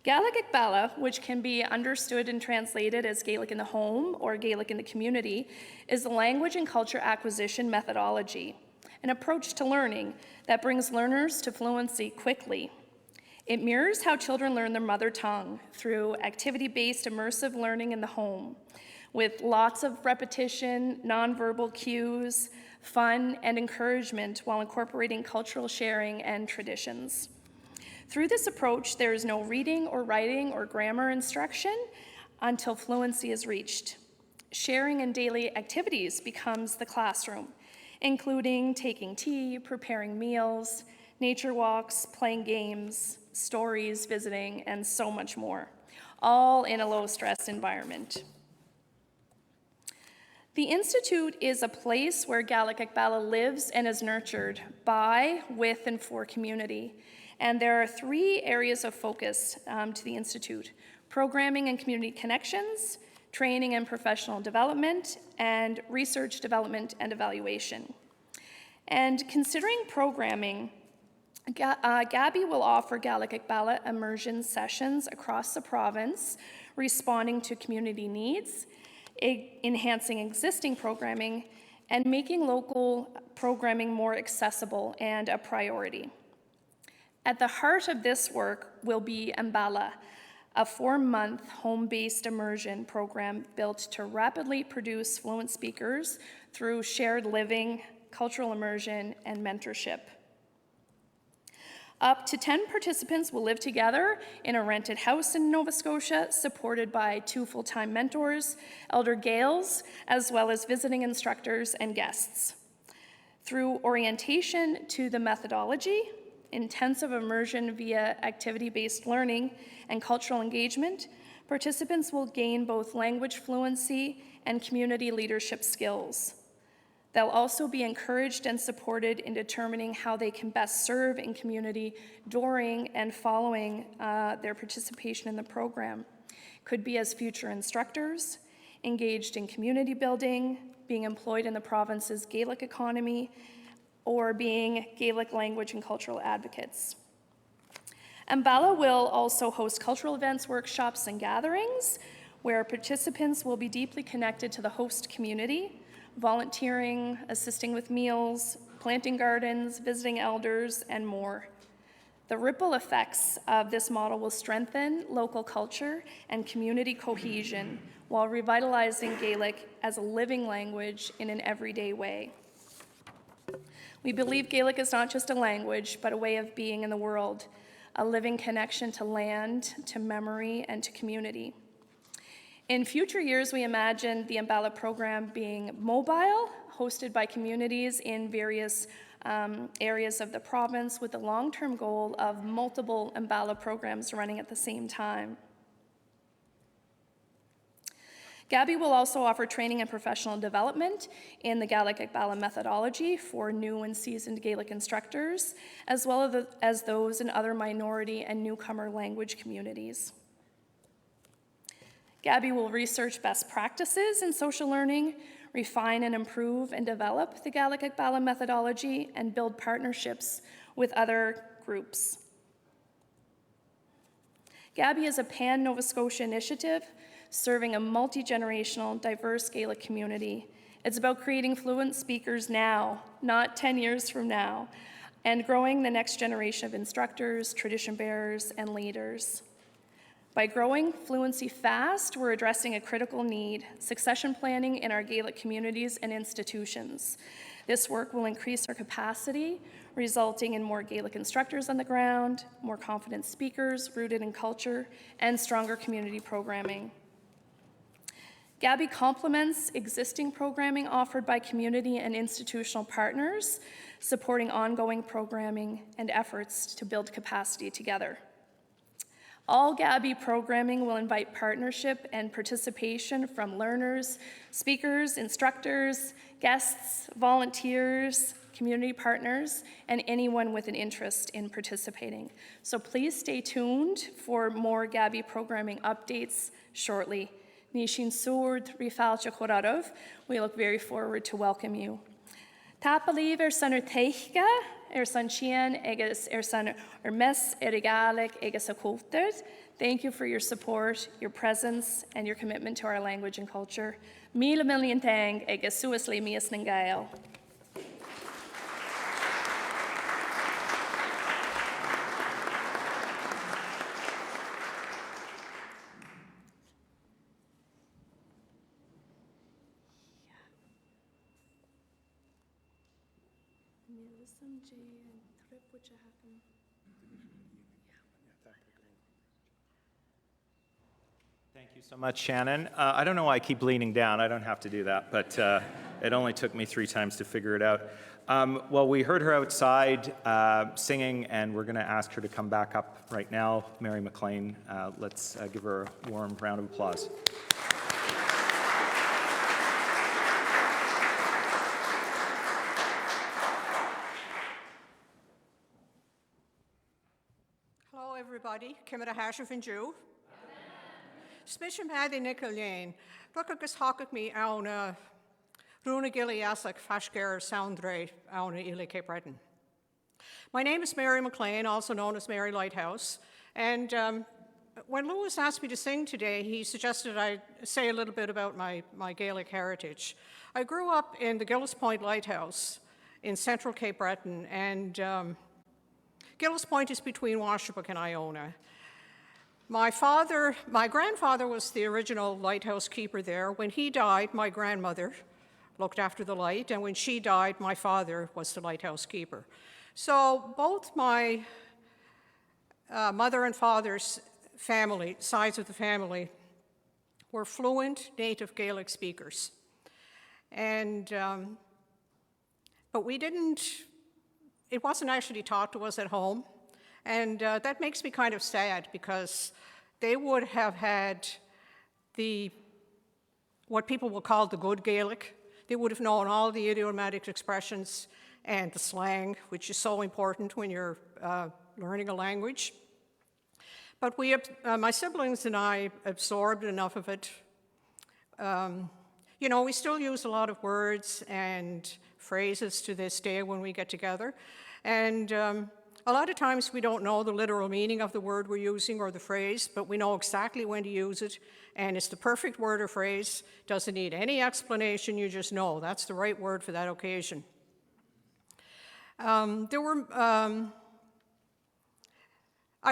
Gaelic ac Bala, which can be understood and translated as Gaelic in the home or Gaelic in the community, is a language and culture acquisition methodology, an approach to learning that brings learners to fluency quickly. It mirrors how children learn their mother tongue through activity-based immersive learning in the home, with lots of repetition, nonverbal cues, fun, and encouragement while incorporating cultural sharing and traditions. Through this approach, there is no reading or writing or grammar instruction until fluency is reached. Sharing in daily activities becomes the classroom, including taking tea, preparing meals, nature walks, playing games, stories, visiting, and so much more, all in a low-stress environment. The Institute is a place where Gaelic ac Bala lives and is nurtured by, with, and for community. And there are 3 areas of focus to the Institute: programming and community connections, training and professional development, and research, development, and evaluation. And considering programming, GABI will offer Gaelic ac Bala immersion sessions across the province, responding to community needs, enhancing existing programming, and making local programming more accessible and a priority. At the heart of this work will be Mbala, a 4-month home-based immersion program built to rapidly produce fluent speakers through shared living, cultural immersion, and mentorship. Up to 10 participants will live together in a rented house in Nova Scotia, supported by 2 full-time mentors, elder Gaels, as well as visiting instructors and guests. Through orientation to the methodology, intensive immersion via activity-based learning, and cultural engagement, participants will gain both language fluency and community leadership skills. They'll also be encouraged and supported in determining how they can best serve in community during and following their participation in the program. Could be as future instructors, engaged in community building, being employed in the province's Gaelic economy, or being Gaelic language and cultural advocates. Mbala will also host cultural events, workshops, and gatherings where participants will be deeply connected to the host community, volunteering, assisting with meals, planting gardens, visiting elders, and more. The ripple effects of this model will strengthen local culture and community cohesion while revitalizing Gaelic as a living language in an everyday way. We believe Gaelic is not just a language, but a way of being in the world, a living connection to land, to memory, and to community. In future years, we imagine the Mbala program being mobile, hosted by communities in various areas of the province with the long-term goal of multiple Mbala programs running at the same time. Gabby will also offer training and professional development in the Gaelic Affairs methodology for new and seasoned Gaelic instructors, as well as those in other minority and newcomer language communities. Gabby will research best practices in social learning, refine and improve and develop the Gaelic Affairs methodology, and build partnerships with other groups. Gabby is a pan-Nova Scotia initiative serving a multi-generational, diverse Gaelic community. It's about creating fluent speakers now, not 10 years from now, and growing the next generation of instructors, tradition bearers, and leaders. By growing fluency fast, we're addressing a critical need, succession planning in our Gaelic communities and institutions. This work will increase our capacity, resulting in more Gaelic instructors on the ground, more confident speakers rooted in culture, and stronger community programming. Gabby complements existing programming offered by community and institutional partners, supporting ongoing programming and efforts to build capacity together. All Gabby programming will invite partnership and participation from learners, speakers, instructors, guests, volunteers, community partners, and anyone with an interest in participating. So please stay tuned for more Gabby programming updates shortly. Nishin Soord Rifalcha Choradov, we look very forward to welcome you. Tapaliv san teichga, san chian, egas san mes erigalic, egas akultert. Thank you for your support, your presence, and your commitment to our language and culture. Mille million tang, egas suasli Mìos nan Gàidheal. Thank you so much, Shannon. I don't know why I keep leaning down. I don't have to do that, but it only took me 3 times to figure it out. Well, we heard her outside singing, and we're going to ask her to come back up right now. Mary McLean, let's give her a warm round of applause. Hello, everybody. Cymra Hashif and Jew. Smisham Hadi Nicolain, Buckagus Hockett me auna Runa Giliasak Fashgar Soundray auna Ili Cape Breton. My name is Mary McLean, also known as Mary Lighthouse, and when Lewis asked me to sing today, he suggested I say a little bit about my Gaelic heritage. I grew up in the Gillis Point Lighthouse in central Cape Breton, and Gillis Point is between Washabook and Iona. My grandfather was the original lighthouse keeper there. When he died, my grandmother looked after the light, and when she died, my father was the lighthouse keeper. So both my mother and father's family, sides of the family, were fluent native Gaelic speakers. And, but it wasn't actually taught to us at home. And that makes me kind of sad because they would have had what people will call the good Gaelic. They would have known all the idiomatic expressions and the slang, which is so important when you're learning a language. But my siblings and I absorbed enough of it. You know, we still use a lot of words and phrases to this day when we get together. And a lot of times we don't know the literal meaning of the word we're using or the phrase, but we know exactly when to use it, and it's the perfect word or phrase. Doesn't need any explanation, you just know that's the right word for that occasion. I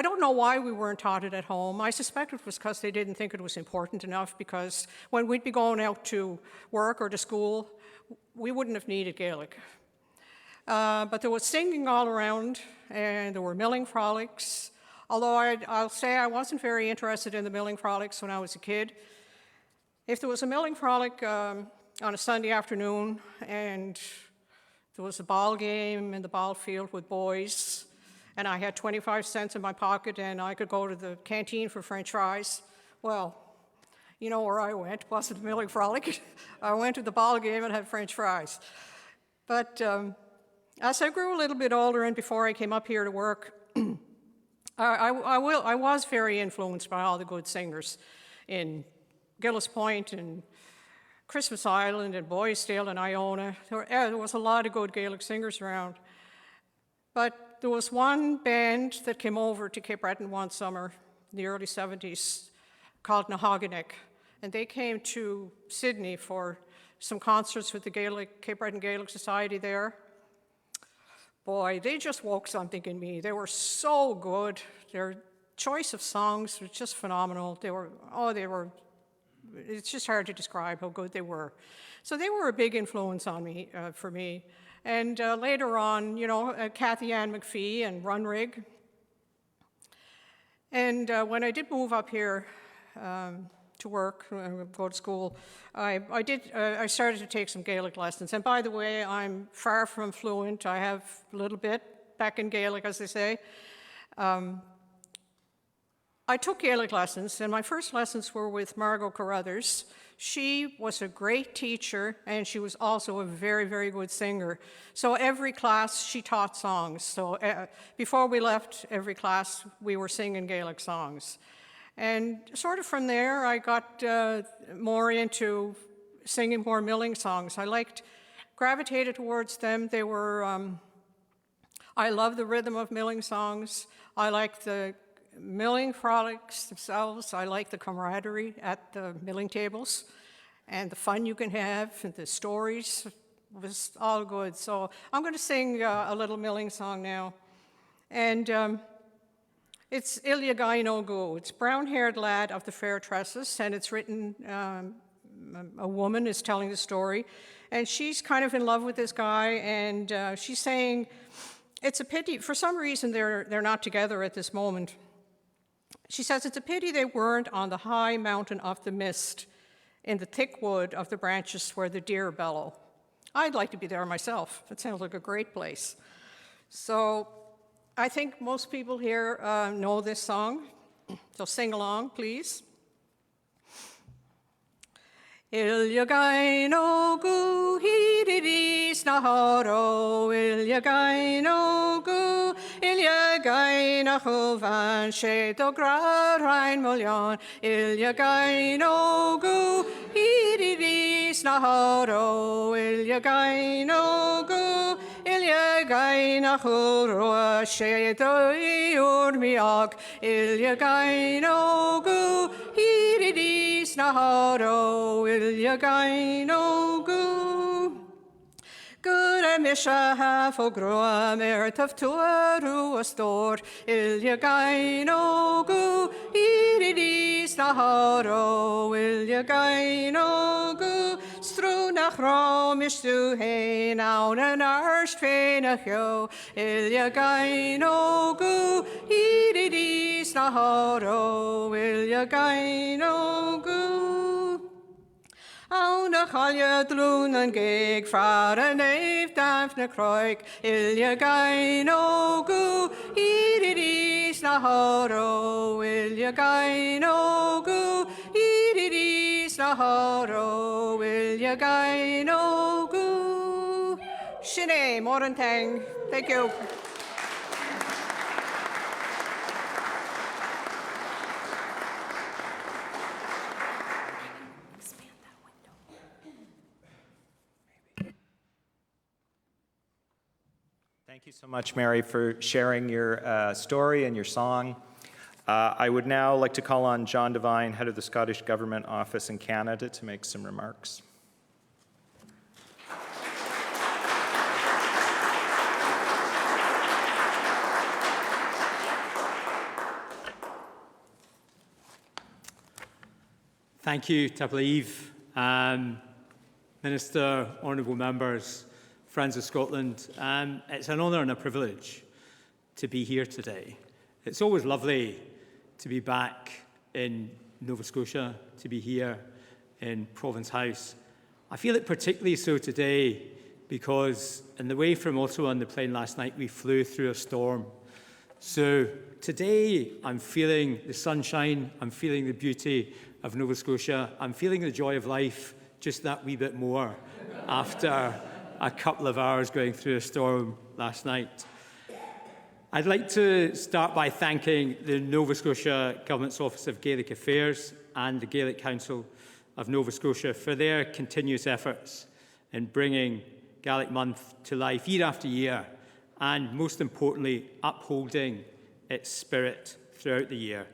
don't know why we weren't taught it at home. I suspect it was because they didn't think it was important enough, because when we'd be going out to work or to school, we wouldn't have needed Gaelic. But there was singing all around, and there were milling frolics, although I'll say I wasn't very interested in the milling frolics when I was a kid. If there was a milling frolic on a Sunday afternoon and There was a ball game in the ball field with boys, and I had 25 cents in my pocket, and I could go to the canteen for French fries. Well, you know where I went. It wasn't a milling frolic. I went to the ball game and had French fries. But as I grew a little bit older and before I came up here to work, I was very influenced by all the good singers in Gillis Point and Christmas Island and Boysdale and Iona. There was a lot of good Gaelic singers around. But there was one band that came over to Cape Breton one summer in the early 70s called Antigonish. And they came to Sydney for some concerts with the Cape Breton Gaelic Society there. Boy, they just woke something in me. They were so good. Their choice of songs was just phenomenal. It's just hard to describe how good they were. So they were a big influence on me, for me. And later on, you know, Cathy Ann McPhee and Runrig. And when I did move up here to work, go to school, I started to take some Gaelic lessons. And by the way, I'm far from fluent. I have a little bit back in Gaelic, as they say. I took Gaelic lessons, and my first lessons were with Margot Carruthers. She was a great teacher, and she was also a very, very good singer. So every class, she taught songs. So before we left every class, we were singing Gaelic songs. And sort of from there, I got more into singing more milling songs. Gravitated towards them. They were, I love the rhythm of milling songs. I like the milling frolics themselves. I like the camaraderie at the milling tables and the fun you can have and the stories. It was all good. So I'm going to sing a little milling song now. And it's Ilya Gainogu. It's Brown-Haired Lad of the Fair Tresses, and it's written, a woman is telling the story, and she's kind of in love with this guy, and she's saying, it's a pity, for some reason they're not together at this moment. She says, it's a pity they weren't on the high mountain of the mist, in the thick wood of the branches where the deer bellow. I'd like to be there myself. That sounds like a great place. So I think most people here know this song, so sing along, please. Ilya Gainogu, hididis naharo, Ilya Gainogu, Ilya Gainachu van sheto grad rein mullion, Ilya Gainogu, hididis naharo, Ilya Gainogu, Ilya Gainachu roa sheto iurmiak, Ilya Gainogu, hididis naharo, Ilya Gainogu. Good a misha half o grua merit of tuaru a store, Ilya Gainogu, iridis naharo, Ilya Gainogu, stru nach romish tu hein, aun an arst fein a hyo, Ilya Gainogu, iridis naharo, Ilya Gainogu. Aun a chalja drún an gig, frar a neif damf na croig, Ilya Gainogu, iridis naharo, Ilya Gainogu, iridis naharo, Ilya Gainogu. Shine, Morantang. Thank you. Thank you so much, Mary, for sharing your story and your song. I would now like to call on John Devine, head of the Scottish Government Office in Canada, to make some remarks. Thank you, Tablaeve, Minister, honourable members, friends of Scotland. It's an honour and a privilege to be here today. It's always lovely to be back in Nova Scotia, to be here in Province House. I feel it particularly so today because on the way from Ottawa on the plane last night, we flew through a storm. So today, I'm feeling the sunshine, I'm feeling the beauty of Nova Scotia, I'm feeling the joy of life just that wee bit more after a couple of hours going through a storm last night. I'd like to start by thanking the Nova Scotia Government's Office of Gaelic Affairs and the Gaelic Council of Nova Scotia for their continuous efforts in bringing Gaelic Month to life year after year, and most importantly, upholding its spirit throughout the year.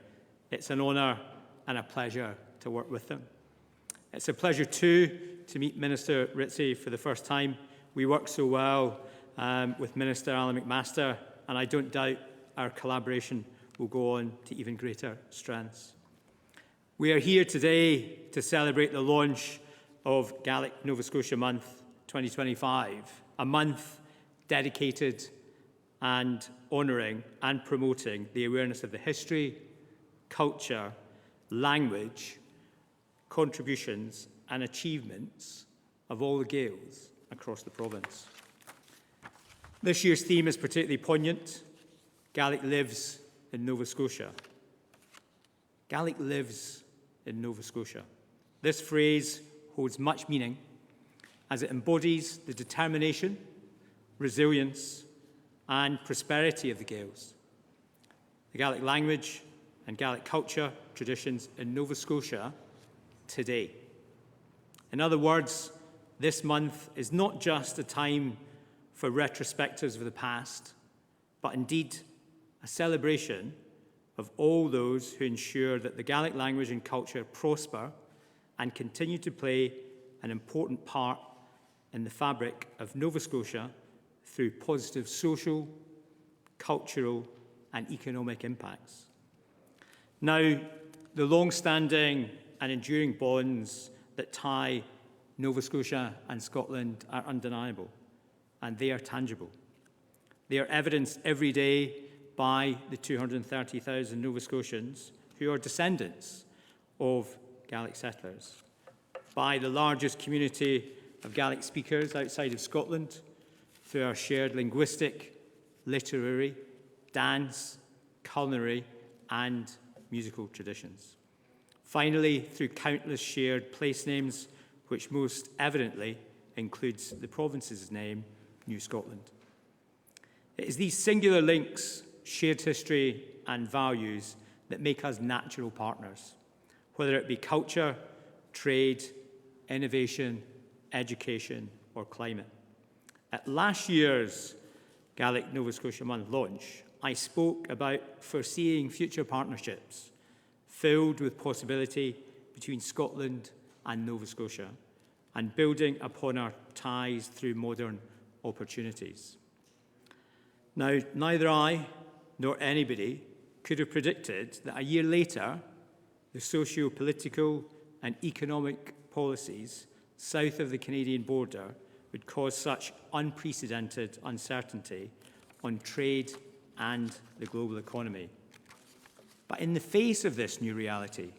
It's an honour and a pleasure to work with them. It's a pleasure too to meet Minister Ritchie for the first time. We work so well with Minister Alan McMaster, and I don't doubt our collaboration will go on to even greater strengths. We are here today to celebrate the launch of Gaelic Nova Scotia Month 2025, a month dedicated and honouring and promoting the awareness of the history, culture, language, contributions and achievements of all the Gaels across the province. This year's theme is particularly poignant. Gaelic lives in Nova Scotia. Gaelic lives in Nova Scotia. This phrase holds much meaning as it embodies the determination, resilience, and prosperity of the Gaels. The Gaelic language and Gaelic culture traditions in Nova Scotia today. In other words, this month is not just a time for retrospectives of the past, but indeed a celebration of all those who ensure that the Gaelic language and culture prosper and continue to play an important part in the fabric of Nova Scotia through positive social, cultural, and economic impacts. Now, the long-standing and enduring bonds that tie Nova Scotia and Scotland are undeniable, and they are tangible. They are evidenced every day by the 230,000 Nova Scotians who are descendants of Gaelic settlers, by the largest community of Gaelic speakers outside of Scotland, through our shared linguistic, literary, dance, culinary, and musical traditions. Finally, through countless shared place names, which most evidently includes the province's name, New Scotland. It is these singular links, shared history, and values that make us natural partners, whether it be culture, trade, innovation, education, or climate. At last year's Gaelic Nova Scotia Month launch, I spoke about foreseeing future partnerships filled with possibility between Scotland and Nova Scotia and building upon our ties through modern opportunities. Now, neither I nor anybody could have predicted that a year later, the socio-political and economic policies south of the Canadian border would cause such unprecedented uncertainty on trade and the global economy. But in the face of this new reality,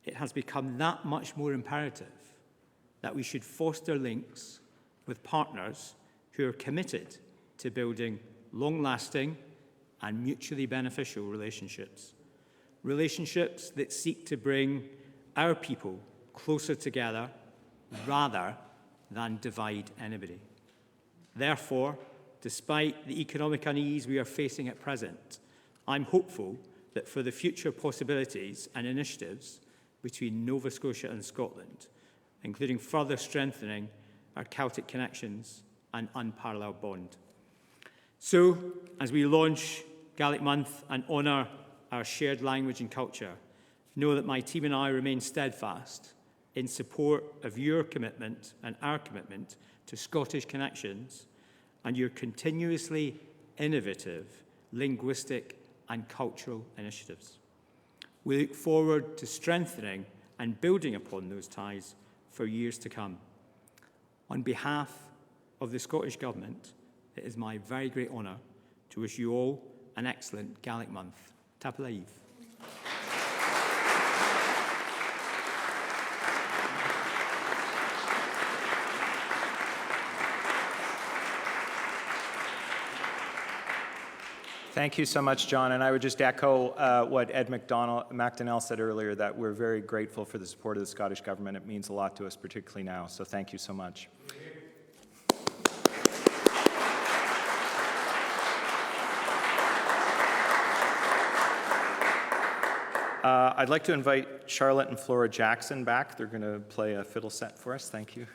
it has become that much more imperative that we should foster links with partners who are committed to building long-lasting and mutually beneficial relationships. Relationships that seek to bring our people closer together rather than divide anybody. Therefore, despite the economic unease we are facing at present, I'm hopeful that for the future possibilities and initiatives between Nova Scotia and Scotland, including further strengthening our Celtic connections and unparalleled bond. So, as we launch Gaelic Month and honour our shared language and culture, know that my team and I remain steadfast in support of your commitment and our commitment to Scottish connections and your continuously innovative linguistic and cultural initiatives. We look forward to strengthening and building upon those ties for years to come. On behalf of the Scottish Government, it is my very great honour to wish you all an excellent Gaelic Month. Tapalaív. Thank you so much, John. And I would just echo what Ed MacDonnell said earlier, that we're very grateful for the support of the Scottish Government. It means a lot to us, particularly now. So thank you so much. I'd like to invite Charlotte and Flora Jackson back. They're going to play a fiddle set for us. Thank you.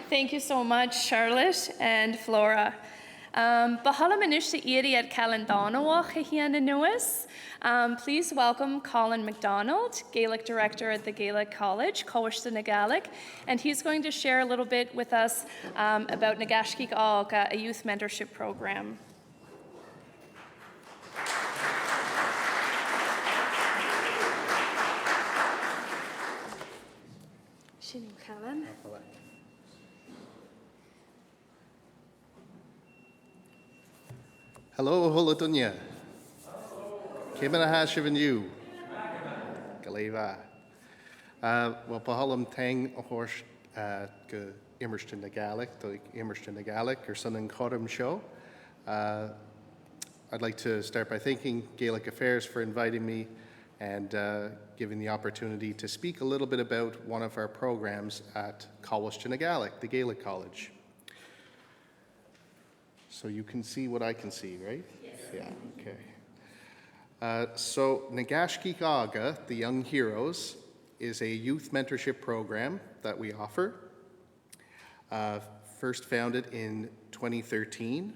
Thank you so much, Charlotte and Flora. Bahalamanishta Iri at Calendanoa Hiana Nuis. Please welcome Colin MacDonald, Gaelic Director at the Gaelic College, Coishta na Gaelic, and he's going to share a little bit with us about Nagashkik Aga, a youth mentorship program. Shinu Callan. Hello, Holadunya. Kevin Hashivan you. Galeva. Well, Pahalam Tang Horsh go immersed in the Gaelic, or something Kodam show. I'd like to start by thanking Gaelic Affairs for inviting me and giving the opportunity to speak a little bit about one of our programs at Coishta na Gaelic, the Gaelic College. So you can see what I can see, right? Yes. Yeah, okay. So Nagashkik Aga, the Young Heroes, is a youth mentorship program that we offer. First founded in 2013.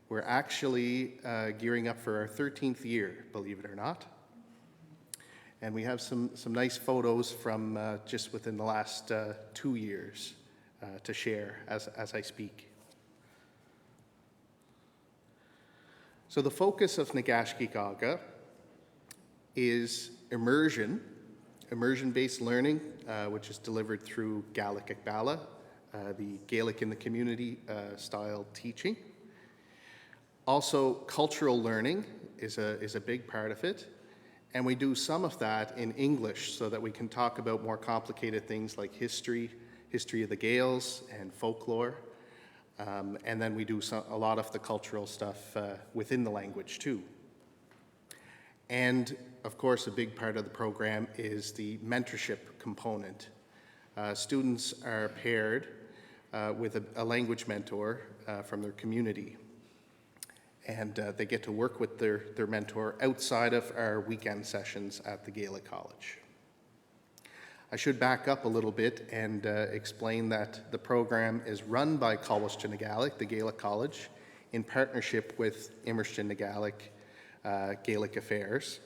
We're actually gearing up for our 13th year, believe it or not. And we have some nice photos from just within the last 2 years to share as I speak. So the focus of Nagashkik Aga is immersion-based learning, which is delivered through Gaelic Affairs, the Gaelic in the community style teaching. Also, cultural learning is a big part of it, and we do some of that in English so that we can talk about more complicated things like history of the Gaels and folklore. And then we do a lot of the cultural stuff within the language too. And of course, a big part of the program is the mentorship component. Students are paired with a language mentor from their community. And they get to work with their mentor outside of our weekend sessions at the Gaelic College. I should back up a little bit and explain that the program is run by Coishta na Gaelic, the Gaelic College, in partnership with Immersed na Gaelic, Gaelic Affairs.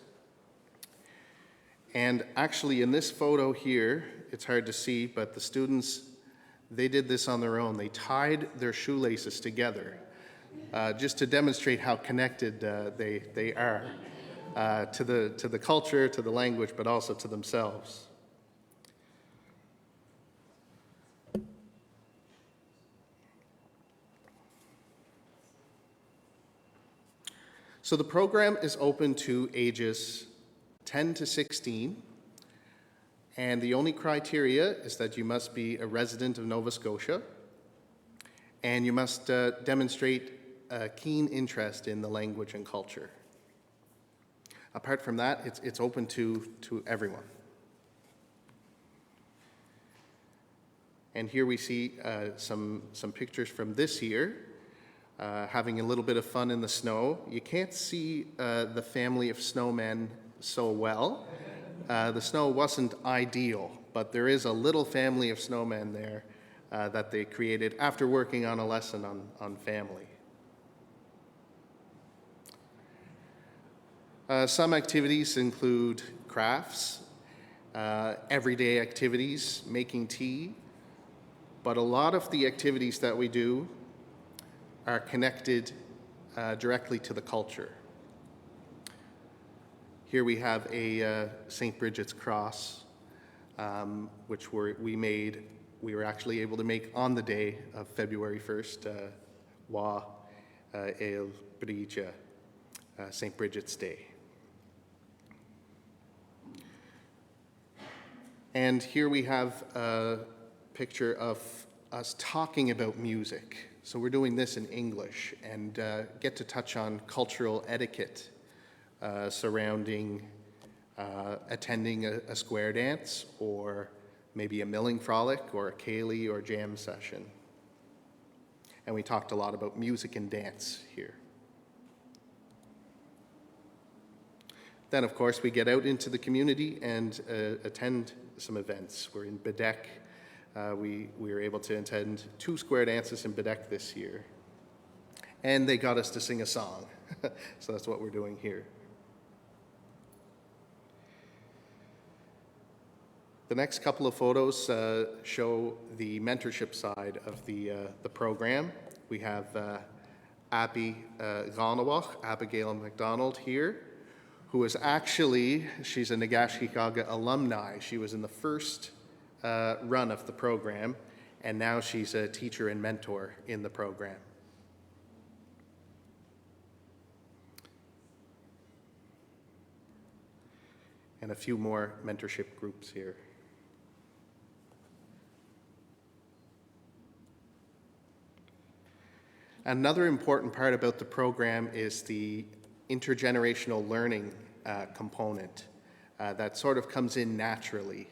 And actually in this photo here, it's hard to see, but the students, they did this on their own. They tied their shoelaces together just to demonstrate how connected they are to the culture, to the language, but also to themselves. So the program is open to ages 10 to 16, and the only criteria is that you must be a resident of Nova Scotia, and you must demonstrate a keen interest in the language and culture. Apart from that, it's open to everyone. And here we see some pictures from this year. Having a little bit of fun in the snow. You can't see the family of snowmen so well. The snow wasn't ideal, but there is a little family of snowmen there that they created after working on a lesson on family. Some activities include crafts, everyday activities, making tea, but a lot of the activities that we do are connected directly to the culture. Here we have a St. Bridget's cross, which we were actually able to make on the day of February 1st, Wa El Bridja, St. Bridget's Day. And here we have a picture of us talking about music. So we're doing this in English and get to touch on cultural etiquette surrounding attending a square dance or maybe a milling frolic or a ceilidh or jam session. And we talked a lot about music and dance here. Then, of course, we get out into the community and attend some events. We're in Bedek we were able to attend 2 square dances in Bedek this year. And they got us to sing a song. So that's what we're doing here. The next couple of photos show the mentorship side of the program. We have Abby Ghanawach, Abigail McDonald here, who is actually, she's a Nagashkikaga alumni. She was in the first run of the program, and now she's a teacher and mentor in the program. And a few more mentorship groups here. Another important part about the program is the intergenerational learning component that sort of comes in naturally,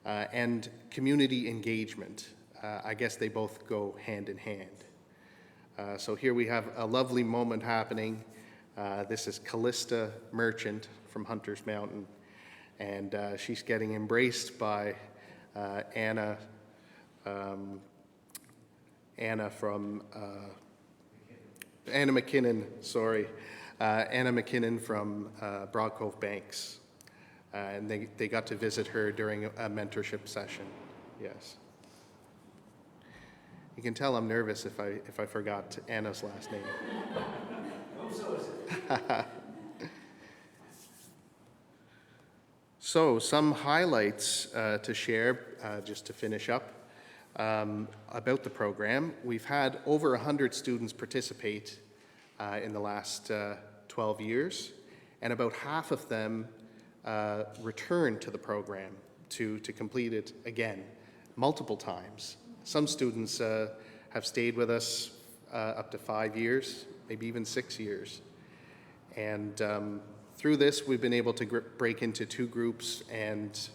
and community engagement. I guess they both go hand in hand. So here we have a lovely moment happening. This is Callista Merchant from Hunter's Mountain, and she's getting embraced by Anna McKinnon, Anna McKinnon from Broad Cove Banks. And they got to visit her during a mentorship session, yes. You can tell I'm nervous if I forgot Anna's last name. So some highlights to share, just to finish up. About the program. We've had over 100 students participate in the last 12 years, and about half of them returned to the program to complete it again, multiple times. Some students have stayed with us up to 5 years, maybe even 6 years. And through this, we've been able to break into 2 groups and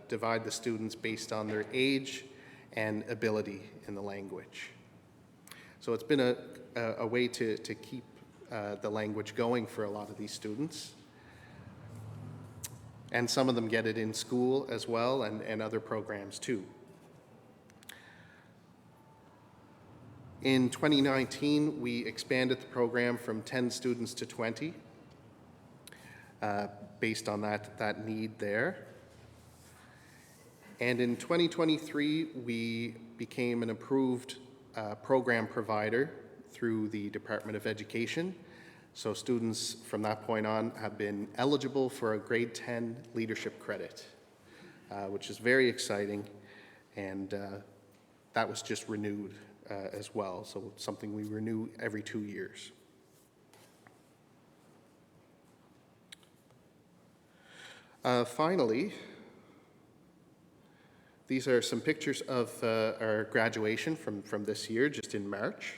divide the students based on their age and ability in the language. So it's been a way to keep the language going for a lot of these students. And some of them get it in school as well, and other programs too. In 2019, we expanded the program from 10 students to 20, based on that need there. And in 2023, we became an approved program provider through the Department of Education. So students from that point on have been eligible for a grade 10 leadership credit, which is very exciting. And that was just renewed as well. So it's something we renew every 2 years. Finally, these are some pictures of our graduation from this year, just in March.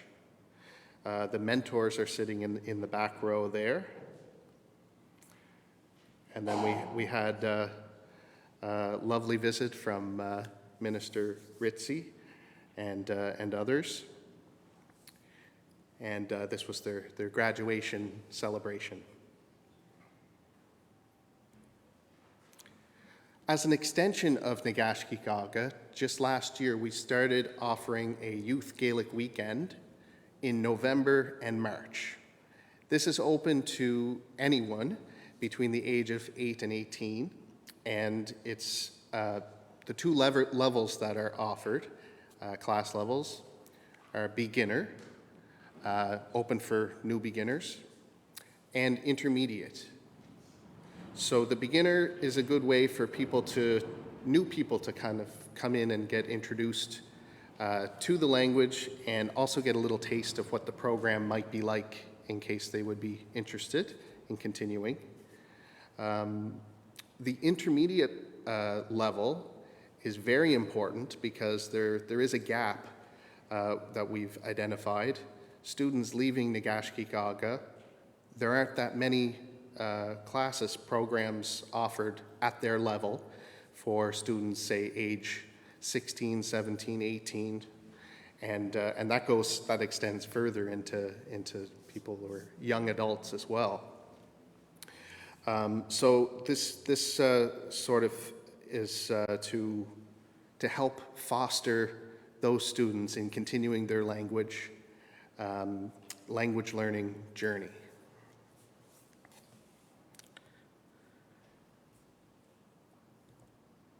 The mentors are sitting in the back row there. And then we had a lovely visit from Minister Ritzy and others. And this was their graduation celebration. As an extension of Nagashkikaga, just last year we started offering a Youth Gaelic Weekend in November and March. This is open to anyone between the age of 8 and 18, and it's the 2 levels that are offered, class levels, are beginner, open for new beginners, and intermediate. So the beginner is a good way for new people to kind of come in and get introduced to the language and also get a little taste of what the program might be like in case they would be interested in continuing. The intermediate level is very important because there is a gap that we've identified. Students leaving Nagashkikaga, there aren't that many programs offered at their level for students, say, age 16, 17, 18, and that extends further into people who are young adults as well. So this sort of is to to help foster those students in continuing their language learning journey.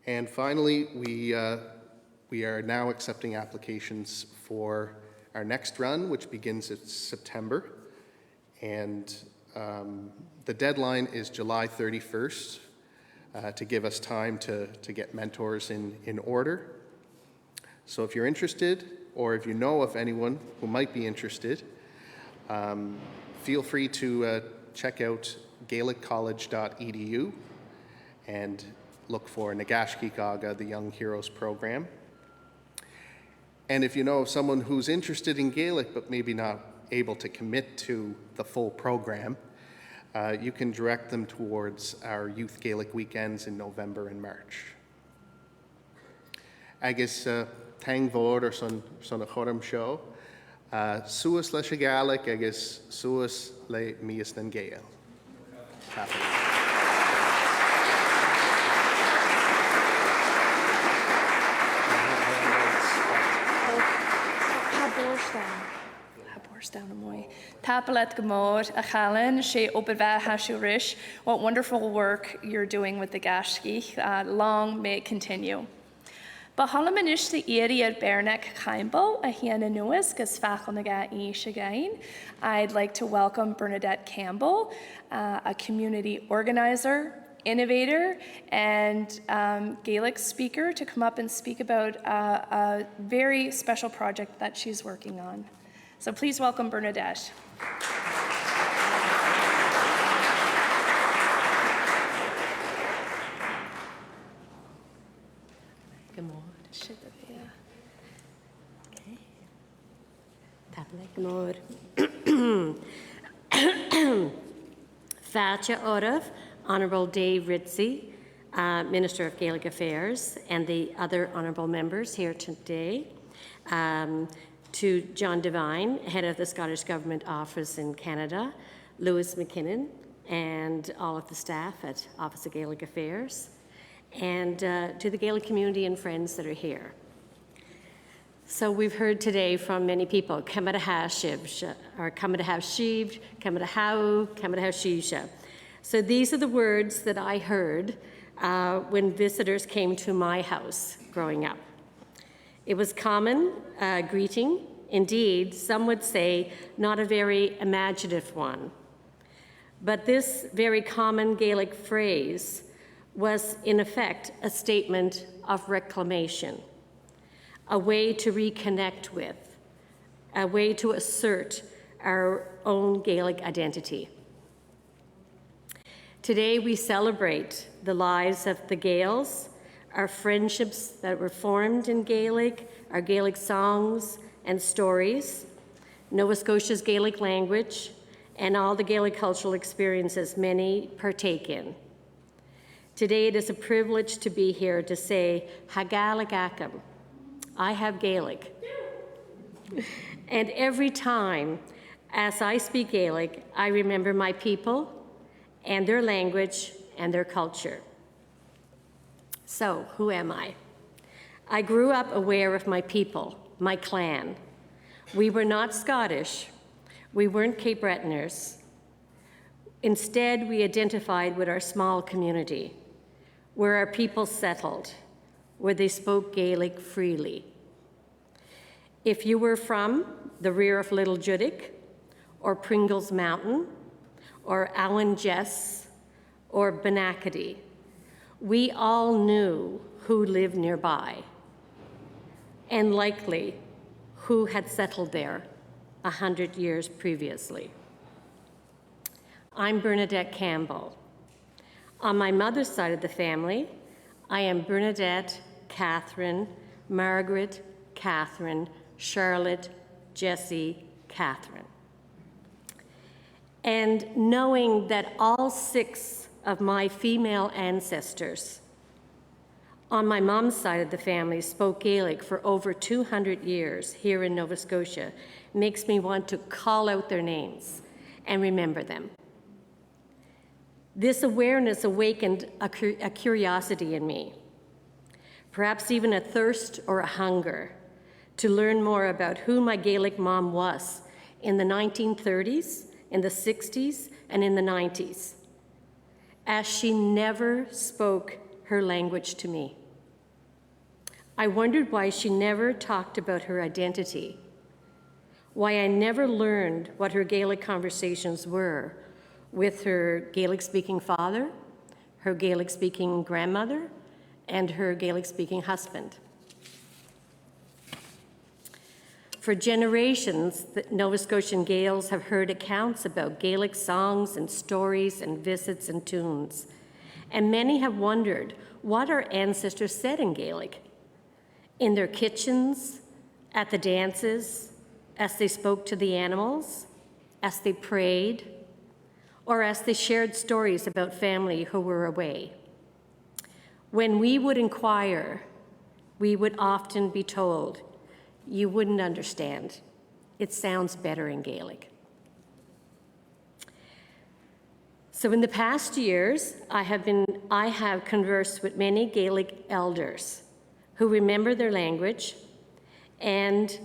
And finally, we are now accepting applications for our next run, which begins in September. And the deadline is July 31st to give us time to get mentors in order. So if you're interested, or if you know of anyone who might be interested, feel free to check out gaeliccollege.edu and look for Nagashki Gaga, the Young Heroes program. And if you know of someone who's interested in Gaelic but maybe not able to commit to the full program, you can direct them towards our Youth Gaelic weekends in November and March. Agus tang fór ar son a chorm seo, suas leis a Gaelic agus suas le Mìos nan Gàidheal. Tapalet Gamod, Achalan, She Oberva Hashurish, what wonderful work you're doing with the Gashki. Long may it continue. Bahalamanish the area at Bernek Kaimbo, a Hiana Nuis, Gasfachelnaga Ishagain. I'd like to welcome Bernadette Campbell, a community organizer, innovator, and Gaelic speaker, to come up and speak about a very special project that she's working on. So please welcome Bernadette. Good morning. Fatja Orav, Honourable Dave Ritzy, Minister of Gaelic Affairs, and the other honourable members here today. To John Devine, head of the Scottish Government Office in Canada, Lewis McKinnon, and all of the staff at Office of Gaelic Affairs, and to the Gaelic community and friends that are here. So we've heard today from many people, Kamadaha or Kamadaha Shivd, Kamadaha, Kamadaha Shisha. So these are the words that I heard when visitors came to my house growing up. It was common greeting. Indeed, some would say not a very imaginative one. But this very common Gaelic phrase was, in effect, a statement of reclamation, a way to reconnect with, a way to assert our own Gaelic identity. Today, we celebrate the lives of the Gaels, our friendships that were formed in Gaelic, our Gaelic songs and stories, Nova Scotia's Gaelic language, and all the Gaelic cultural experiences many partake in. Today it is a privilege to be here to say, Hagalig Akam, I have Gaelic. And every time, as I speak Gaelic, I remember my people and their language and their culture. So, who am I? I grew up aware of my people, my clan. We were not Scottish. We weren't Cape Bretoners. Instead, we identified with our small community, where our people settled, where they spoke Gaelic freely. If you were from the rear of Little Judic, or Pringles Mountain, or Alan Jess, or Benacady, we all knew who lived nearby, and likely who had settled there 100 years previously. I'm Bernadette Campbell. On my mother's side of the family, I am Bernadette, Catherine, Margaret, Catherine, Charlotte, Jessie, Catherine. And knowing that all 6 of my female ancestors on my mom's side of the family spoke Gaelic for over 200 years here in Nova Scotia makes me want to call out their names and remember them. This awareness awakened a curiosity in me. perhaps even a thirst or a hunger to learn more about who my Gaelic mom was in the 1930s, in the 60s, and in the 90s, as she never spoke her language to me. I wondered why she never talked about her identity, why I never learned what her Gaelic conversations were with her Gaelic-speaking father, her Gaelic-speaking grandmother, and her Gaelic-speaking husband. For generations, the Nova Scotian Gaels have heard accounts about Gaelic songs and stories and visits and tunes, and many have wondered what our ancestors said in Gaelic, in their kitchens, at the dances, as they spoke to the animals, as they prayed, or as they shared stories about family who were away. When we would inquire, we would often be told, "You wouldn't understand. It sounds better in Gaelic." So in the past years, I have conversed with many Gaelic elders who remember their language, and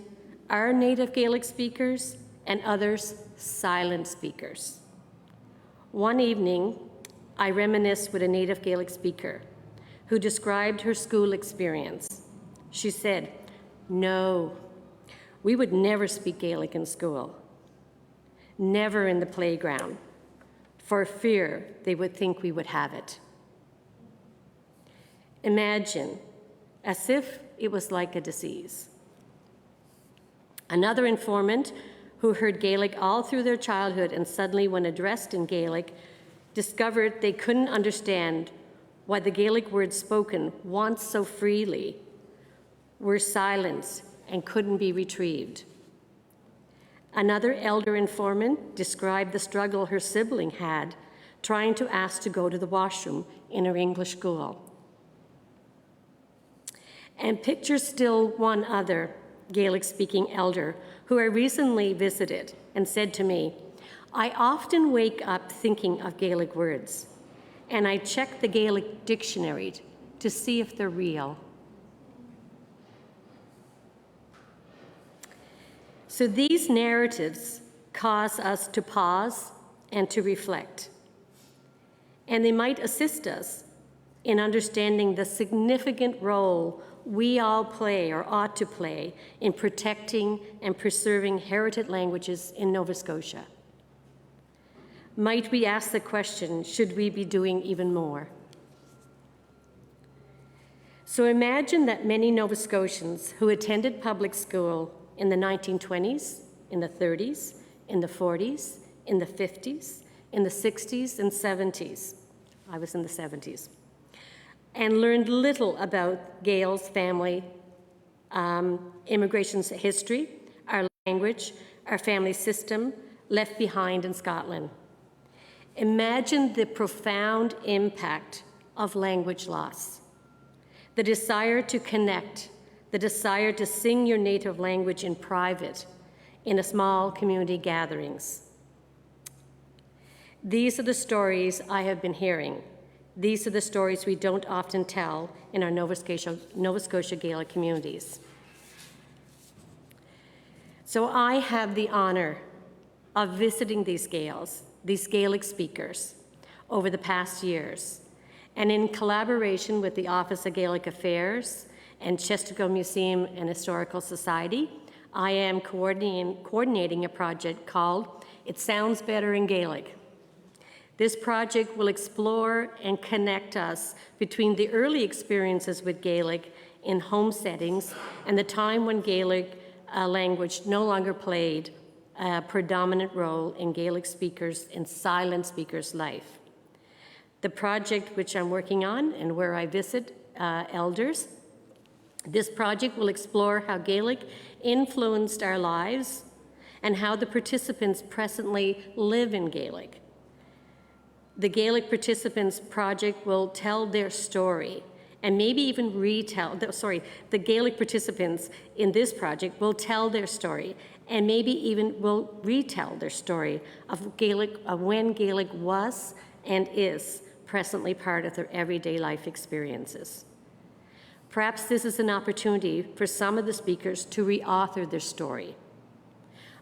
are native Gaelic speakers, and others silent speakers. One evening, I reminisced with a native Gaelic speaker who described her school experience. She said, "No, we would never speak Gaelic in school, never in the playground, for fear they would think we would have it." Imagine, as if it was like a disease. Another informant who heard Gaelic all through their childhood and suddenly, when addressed in Gaelic, discovered they couldn't understand why the Gaelic words spoken once so freely were silenced and couldn't be retrieved. Another elder informant described the struggle her sibling had trying to ask to go to the washroom in her English school. And picture still one other Gaelic-speaking elder who I recently visited and said to me, "I often wake up thinking of Gaelic words, and I check the Gaelic dictionary to see if they're real." So these narratives cause us to pause and to reflect, and they might assist us in understanding the significant role we all play or ought to play in protecting and preserving heritage languages in Nova Scotia. Might we ask the question, should we be doing even more? So imagine that many Nova Scotians who attended public school in the 1920s, in the 30s, in the 40s, in the 50s, in the 60s and 70s, I was in the 70s, and learned little about Gael's family, immigration's history, our language, our family system, left behind in Scotland. Imagine the profound impact of language loss. The desire to connect, the desire to sing your native language in private, in a small community gatherings. These are the stories I have been hearing. These are the stories we don't often tell in our Nova Scotia Gaelic communities. So I have the honor of visiting these Gaels, these Gaelic speakers, over the past years. And in collaboration with the Office of Gaelic Affairs and Chesterfield Museum and Historical Society, I am coordinating a project called It Sounds Better in Gaelic. This project will explore and connect us between the early experiences with Gaelic in home settings and the time when Gaelic language no longer played a predominant role in Gaelic speakers and silent speakers' life. The project which I'm working on and where I visit elders, this project will explore how Gaelic influenced our lives and how the participants presently live in Gaelic. The Gaelic Participants Project will tell their story and maybe even the Gaelic participants in this project will tell their story and maybe even will retell their story of when Gaelic was and is presently part of their everyday life experiences. Perhaps this is an opportunity for some of the speakers to reauthor their story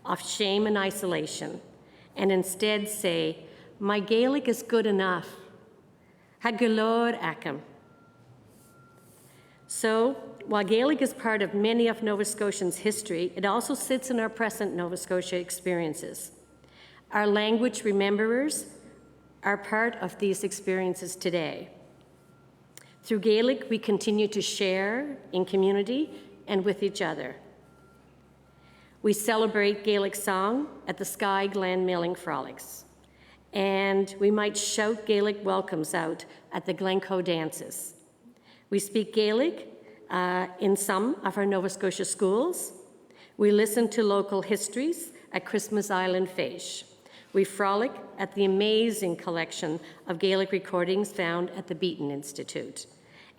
of shame and isolation, and instead say, my Gaelic is good enough. Ha galor acam. So, while Gaelic is part of many of Nova Scotians' history, it also sits in our present Nova Scotia experiences. Our language rememberers are part of these experiences today. Through Gaelic, we continue to share in community and with each other. We celebrate Gaelic song at the Sky Glen Milling Frolics, and we might shout Gaelic welcomes out at the Glencoe dances. We speak Gaelic in some of our Nova Scotia schools. We listen to local histories at Christmas Island Fèis. We frolic at the amazing collection of Gaelic recordings found at the Beaton Institute.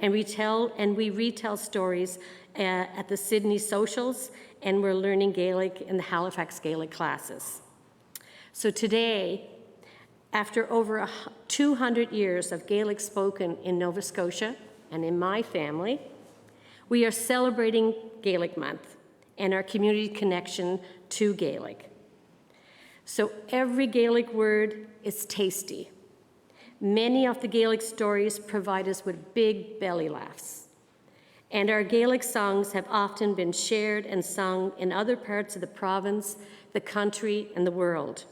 And we retell stories at the Sydney socials, and we're learning Gaelic in the Halifax Gaelic classes. So today, after over 200 years of Gaelic spoken in Nova Scotia and in my family, we are celebrating Gaelic Month and our community connection to Gaelic. So every Gaelic word is tasty. Many of the Gaelic stories provide us with big belly laughs. And our Gaelic songs have often been shared and sung in other parts of the province, the country, and the world.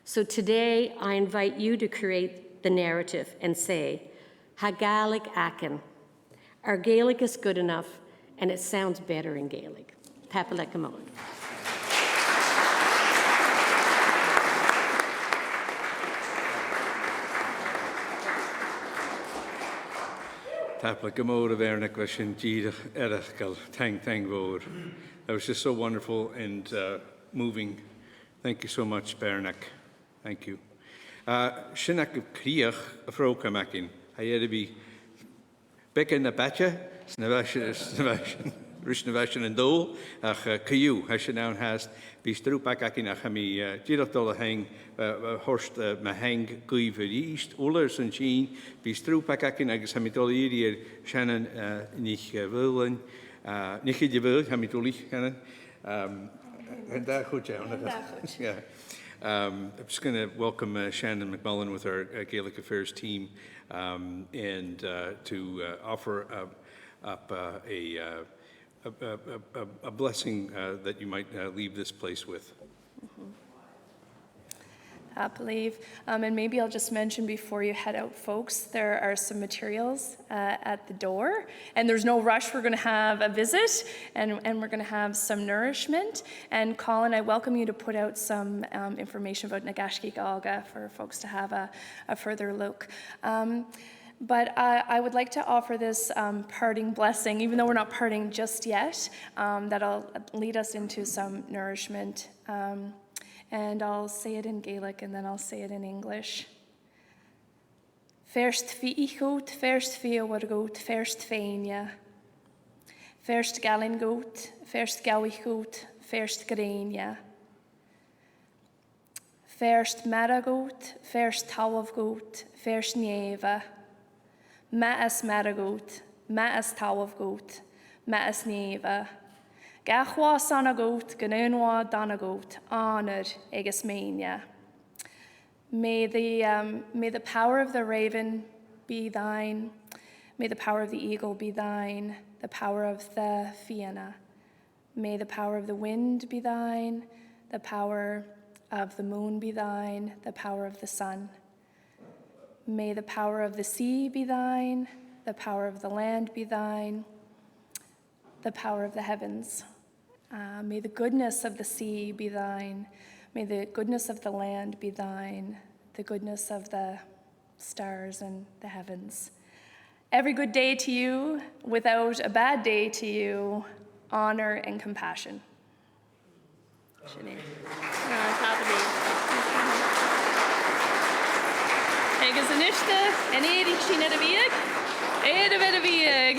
So today, I invite you to create the narrative and say, Ha Gaelic Akin. Our Gaelic is good enough, and it sounds better in Gaelic. Tapalek Amon. Tapla Gamora Vernick Vashin Jida Erachgal Tang Vor. That was just so wonderful and moving. Thank you so much, Bernick. Thank you. Shinak Kriach Afrokamakin. Hayedibi Becken Nabacha, Snavashin, Rishnavashin and Dole, Kayu, Hashinown has Bistrupakin Achami, Jiratol Hang, Horst Mahang Guiver East, Ullers and Jean, Bistrupakin, Agasamitoli, Shannon, Nich Willen, Nichi Wil, Hamitoli, Cannon, and that good yeah. I'm just going to welcome Shannon McMullen with our Gaelic Affairs team and to offer up a blessing that you might leave this place with. Mm-hmm. I believe, and maybe I'll just mention before you head out, folks, there are some materials at the door, and there's no rush. We're going to have a visit, and we're going to have some nourishment. And Colin, I welcome you to put out some information about Nagashki Galga for folks to have a further look. But I would like to offer this parting blessing, even though we're not parting just yet, that'll lead us into some nourishment. And I'll say it in Gaelic and then I'll say it in English. First fi ichot, first fi awargot, first feinia. First galingot, first gawichot, first grania. First maragot, first tawavgot, first neva. Maas maragot, maas tawavgot, maas neva. Gachwa sanagot, ganunwa danagot, honor egasmania. May the power of the raven be thine. May the power of the eagle be thine. The power of the fianna. May the power of the wind be thine. The power of the moon be thine. The power of the sun. May the power of the sea be thine. The power of the land be thine. The power of the heavens. May the goodness of the sea be thine. May the goodness of the land be thine. The goodness of the stars and the heavens. Every good day to you, without a bad day to you, honor and compassion. Agus an iste, an éirí sin a bhíag, éad a bheith a bhíag.